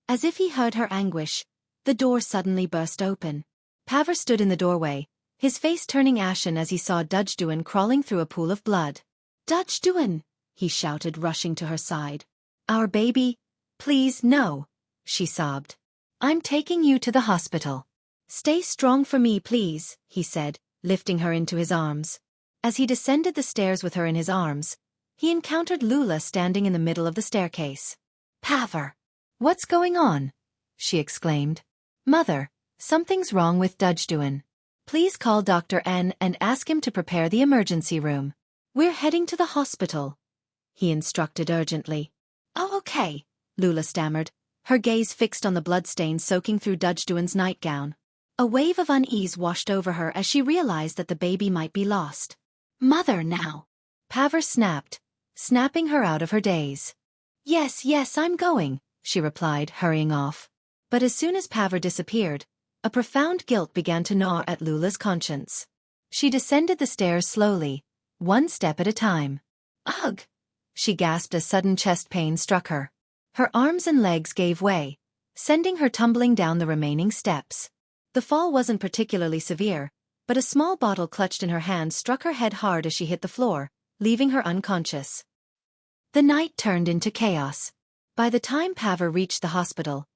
As if he heard her anguish, the door suddenly burst open. Paver stood in the doorway, his face turning ashen as he saw Dujduan crawling through a pool of blood. "Dujduan!" he shouted, rushing to her side. "Our baby? Please, no!" she sobbed. "I'm taking you to the hospital. Stay strong for me, please," he said, lifting her into his arms. As he descended the stairs with her in his arms, he encountered Lula standing in the middle of the staircase. "Paver! What's going on?" she exclaimed. "Mother, something's wrong with Dujduan. Please call Dr. N and ask him to prepare the emergency room. We're heading to the hospital," he instructed urgently. "Oh, okay," Lula stammered, her gaze fixed on the bloodstains soaking through Dujduan's nightgown. A wave of unease washed over her as she realized that the baby might be lost. "Mother, now!" Paver snapped, snapping her out of her daze. Yes, I'm going," she replied, hurrying off. But as soon as Paver disappeared, a profound guilt began to gnaw at Lula's conscience. She descended the stairs slowly, one step at a time. "Ugh!" she gasped as sudden chest pain struck her. Her arms and legs gave way, sending her tumbling down the remaining steps. The fall wasn't particularly severe, but a small bottle clutched in her hand struck her head hard as she hit the floor, leaving her unconscious. The night turned into chaos. By the time Paver reached the hospital,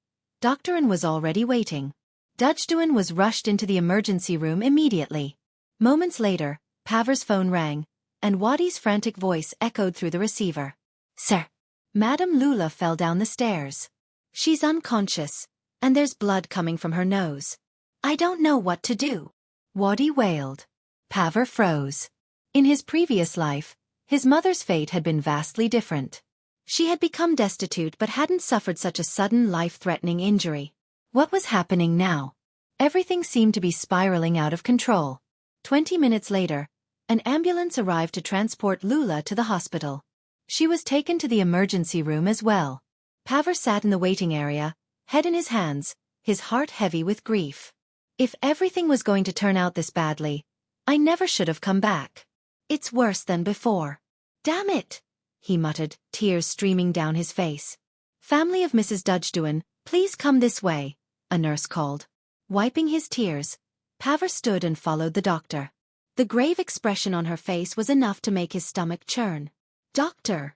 Dr. N was already waiting. Dujduan was rushed into the emergency room immediately. Moments later, Pavar's phone rang, and Wadi's frantic voice echoed through the receiver. Sir. Madam Lula fell down the stairs. She's unconscious, and there's blood coming from her nose. I don't know what to do. Wadi wailed. Pavar froze. In his previous life, his mother's fate had been vastly different. She had become destitute but hadn't suffered such a sudden life-threatening injury. What was happening now? Everything seemed to be spiraling out of control. 20 minutes later, an ambulance arrived to transport Lula to the hospital. She was taken to the emergency room as well. Pavar sat in the waiting area, head in his hands, his heart heavy with grief. If everything was going to turn out this badly, I never should have come back. It's worse than before. Damn it, he muttered, tears streaming down his face. Family of Mrs. Dujduan, please come this way, a nurse called. Wiping his tears, Pavar stood and followed the doctor. The grave expression on her face was enough to make his stomach churn. Doctor,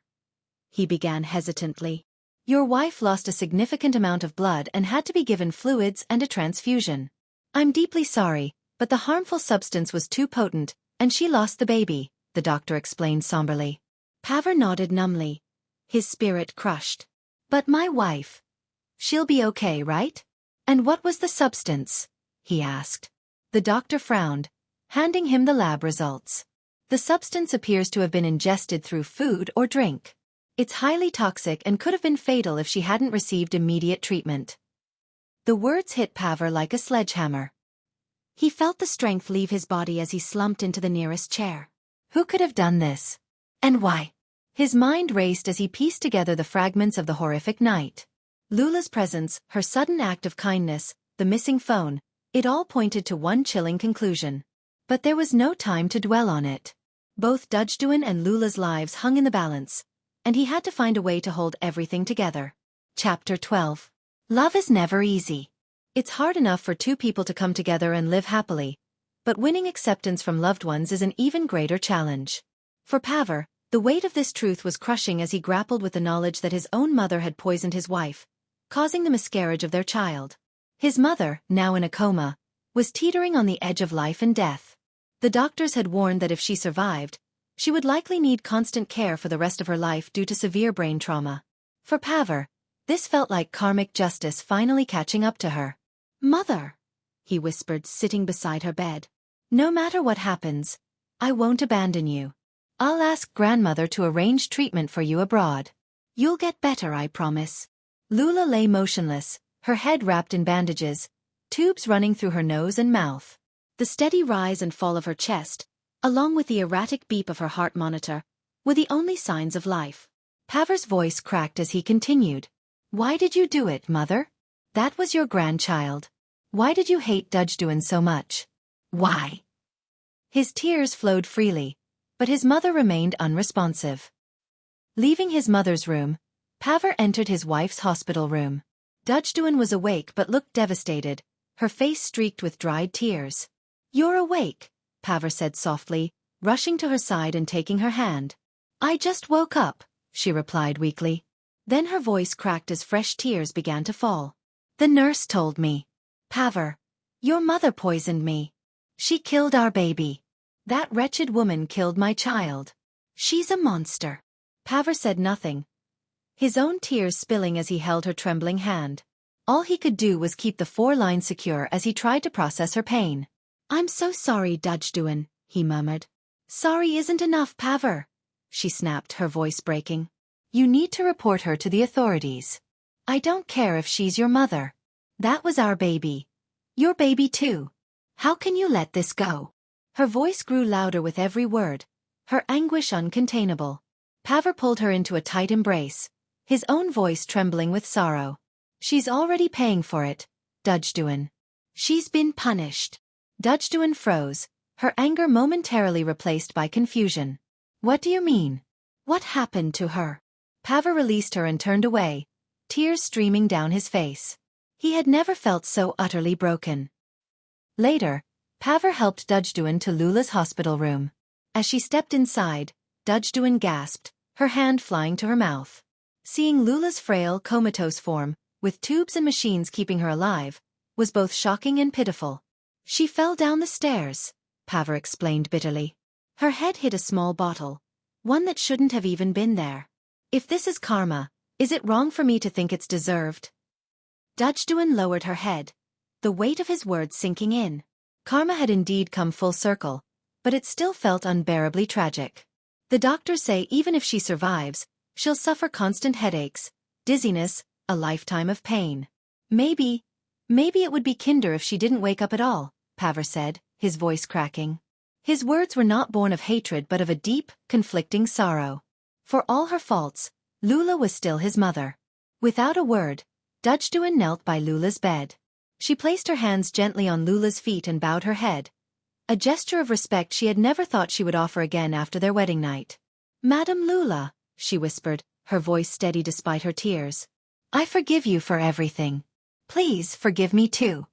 he began hesitantly. Your wife lost a significant amount of blood and had to be given fluids and a transfusion. I'm deeply sorry, but the harmful substance was too potent, and she lost the baby, the doctor explained somberly. Pavar nodded numbly, his spirit crushed. But my wife. She'll be okay, right? And what was the substance? He asked. The doctor frowned, handing him the lab results. The substance appears to have been ingested through food or drink. It's highly toxic and could have been fatal if she hadn't received immediate treatment. The words hit Pavar like a sledgehammer. He felt the strength leave his body as he slumped into the nearest chair. Who could have done this? And why? His mind raced as he pieced together the fragments of the horrific night. Lula's presence, her sudden act of kindness, the missing phone, it all pointed to one chilling conclusion. But there was no time to dwell on it. Both Dujduan and Lula's lives hung in the balance, and he had to find a way to hold everything together. Chapter 12. Love is never easy. It's hard enough for two people to come together and live happily, but winning acceptance from loved ones is an even greater challenge. For Pavar, the weight of this truth was crushing as he grappled with the knowledge that his own mother had poisoned his wife, causing the miscarriage of their child. His mother, now in a coma, was teetering on the edge of life and death. The doctors had warned that if she survived, she would likely need constant care for the rest of her life due to severe brain trauma. For Pavar, this felt like karmic justice finally catching up to her. Mother, he whispered, sitting beside her bed. No matter what happens, I won't abandon you. I'll ask grandmother to arrange treatment for you abroad. You'll get better, I promise. Lula lay motionless, her head wrapped in bandages, tubes running through her nose and mouth. The steady rise and fall of her chest, along with the erratic beep of her heart monitor, were the only signs of life. Pavar's voice cracked as he continued. Why did you do it, Mother? That was your grandchild. Why did you hate Dujduan so much? Why? His tears flowed freely, but his mother remained unresponsive. Leaving his mother's room, Pavar entered his wife's hospital room. Dujduan was awake but looked devastated, her face streaked with dried tears. You're awake, Pavar said softly, rushing to her side and taking her hand. I just woke up, she replied weakly. Then her voice cracked as fresh tears began to fall. The nurse told me. Pavar, your mother poisoned me. She killed our baby. That wretched woman killed my child. She's a monster. Pavar said nothing, his own tears spilling as he held her trembling hand. All he could do was keep the 4 lines secure as he tried to process her pain. I'm so sorry, Dujduan, he murmured. Sorry isn't enough, Pavar, she snapped, her voice breaking. You need to report her to the authorities. I don't care if she's your mother. That was our baby. Your baby too. How can you let this go? Her voice grew louder with every word, her anguish uncontainable. Pavar pulled her into a tight embrace, his own voice trembling with sorrow. She's already paying for it, Dujduan. She's been punished. Dujduan froze, her anger momentarily replaced by confusion. What do you mean? What happened to her? Pavar released her and turned away, tears streaming down his face. He had never felt so utterly broken. Later, Pavar helped Dujduan to Lula's hospital room. As she stepped inside, Dujduan gasped, her hand flying to her mouth. Seeing Lula's frail, comatose form, with tubes and machines keeping her alive, was both shocking and pitiful. She fell down the stairs, Paver explained bitterly. Her head hit a small bottle, one that shouldn't have even been there. If this is karma, is it wrong for me to think it's deserved? Dujduan lowered her head, the weight of his words sinking in. Karma had indeed come full circle, but it still felt unbearably tragic. The doctors say even if she survives, she'll suffer constant headaches, dizziness, a lifetime of pain. Maybe it would be kinder if she didn't wake up at all, Paver said, his voice cracking. His words were not born of hatred but of a deep, conflicting sorrow. For all her faults, Lula was still his mother. Without a word, Dujduan knelt by Lula's bed. She placed her hands gently on Lula's feet and bowed her head, a gesture of respect she had never thought she would offer again after their wedding night. "Madam Lula," she whispered, her voice steady despite her tears. "I forgive you for everything. Please forgive me too."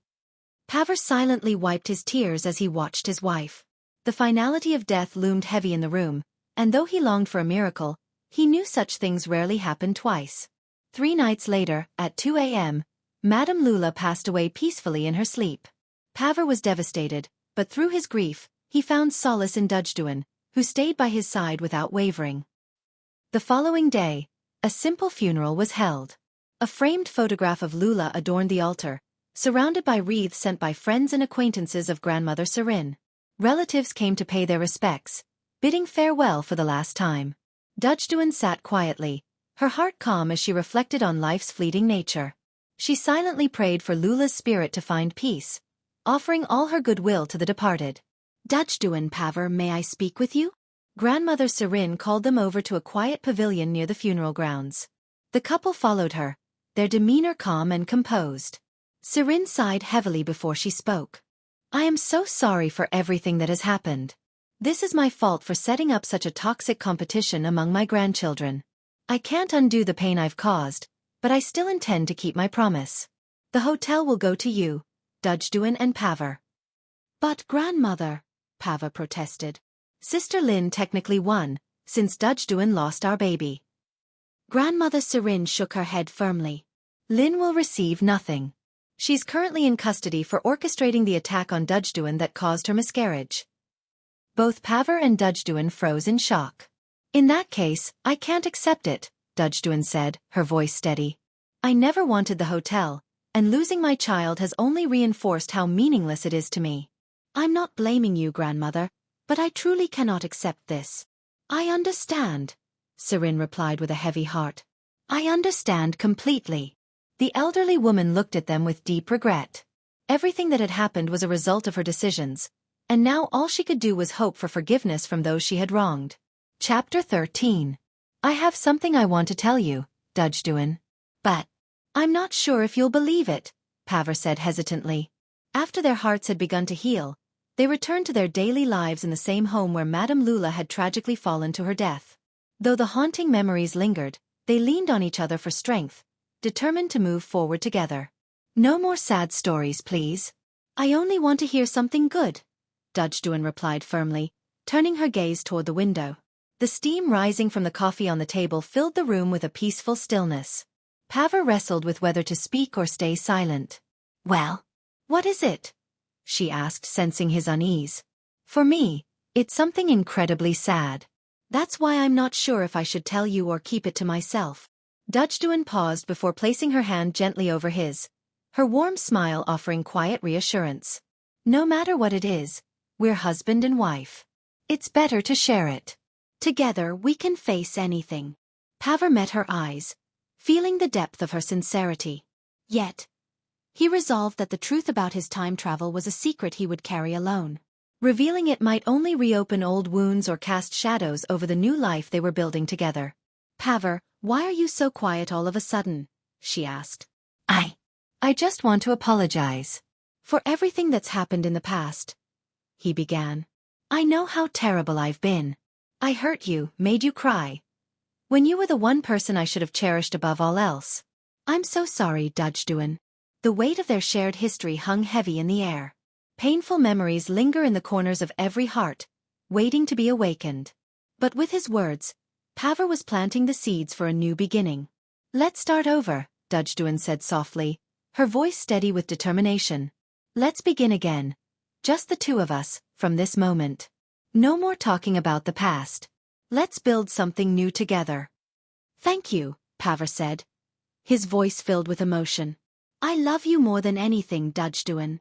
Paver silently wiped his tears as he watched his wife. The finality of death loomed heavy in the room, and though he longed for a miracle, he knew such things rarely happened twice. 3 nights later, at 2 a.m., Madame Lula passed away peacefully in her sleep. Paver was devastated, but through his grief, he found solace in Dujduan, who stayed by his side without wavering. The following day, a simple funeral was held. A framed photograph of Lula adorned the altar, surrounded by wreaths sent by friends and acquaintances of grandmother Serin. Relatives came to pay their respects, bidding farewell for the last time. Dujduan sat quietly, her heart calm as she reflected on life's fleeting nature. She silently prayed for Lula's spirit to find peace, offering all her goodwill to the departed. "Dujduan, Paver, may I speak with you?" Grandmother Serin called them over to a quiet pavilion near the funeral grounds. The couple followed her, their demeanor calm and composed. Serin sighed heavily before she spoke. "I am so sorry for everything that has happened. This is my fault for setting up such a toxic competition among my grandchildren. I can't undo the pain I've caused, but I still intend to keep my promise. The hotel will go to you, Dujduan and Paver." "But grandmother," Paver protested. "Sister Lin technically won, since Dujduan lost our baby." Grandmother Serin shook her head firmly. "Lin will receive nothing. She's currently in custody for orchestrating the attack on Dujduan that caused her miscarriage." Both Paver and Dujduan froze in shock. "In that case, I can't accept it," Dujduan said, her voice steady. "I never wanted the hotel, and losing my child has only reinforced how meaningless it is to me." "I'm not blaming you, grandmother, but I truly cannot accept this." "I understand," Serin replied with a heavy heart. "I understand completely." The elderly woman looked at them with deep regret. Everything that had happened was a result of her decisions, and now all she could do was hope for forgiveness from those she had wronged. Chapter 13. "I have something I want to tell you, Dujduan. But I'm not sure if you'll believe it," Paver said hesitantly. After their hearts had begun to heal, they returned to their daily lives in the same home where Madame Lula had tragically fallen to her death. Though the haunting memories lingered, they leaned on each other for strength, determined to move forward together. "No more sad stories, please. I only want to hear something good," Dujduan replied firmly, turning her gaze toward the window. The steam rising from the coffee on the table filled the room with a peaceful stillness. Paver wrestled with whether to speak or stay silent. "Well, what is it?" she asked, sensing his unease. "For me, it's something incredibly sad. That's why I'm not sure if I should tell you or keep it to myself." Dujduan paused before placing her hand gently over his, her warm smile offering quiet reassurance. "No matter what it is, we're husband and wife. It's better to share it. Together we can face anything." Paver met her eyes, feeling the depth of her sincerity. Yet, he resolved that the truth about his time travel was a secret he would carry alone. Revealing it might only reopen old wounds or cast shadows over the new life they were building together. "Paver, why are you so quiet all of a sudden?" she asked. I just want to apologize for everything that's happened in the past," he began. "I know how terrible I've been. I hurt you, made you cry, when you were the one person I should have cherished above all else. I'm so sorry, Dujduan." The weight of their shared history hung heavy in the air. Painful memories linger in the corners of every heart, waiting to be awakened. But with his words, Paver was planting the seeds for a new beginning. "Let's start over," Dujduan said softly, her voice steady with determination. Let's begin again. Just the two of us, from this moment. No more talking about the past. Let's build something new together. Thank you, Paver said, his voice filled with emotion. I love you more than anything, Dujduan.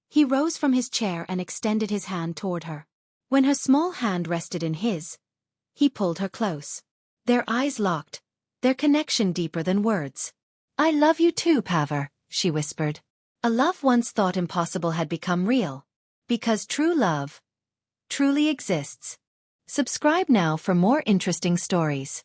He rose from his chair and extended his hand toward her. When her small hand rested in his, he pulled her close. Their eyes locked, their connection deeper than words. I love you too, Paver, she whispered. A love once thought impossible had become real. Because true love truly exists. Subscribe now for more interesting stories.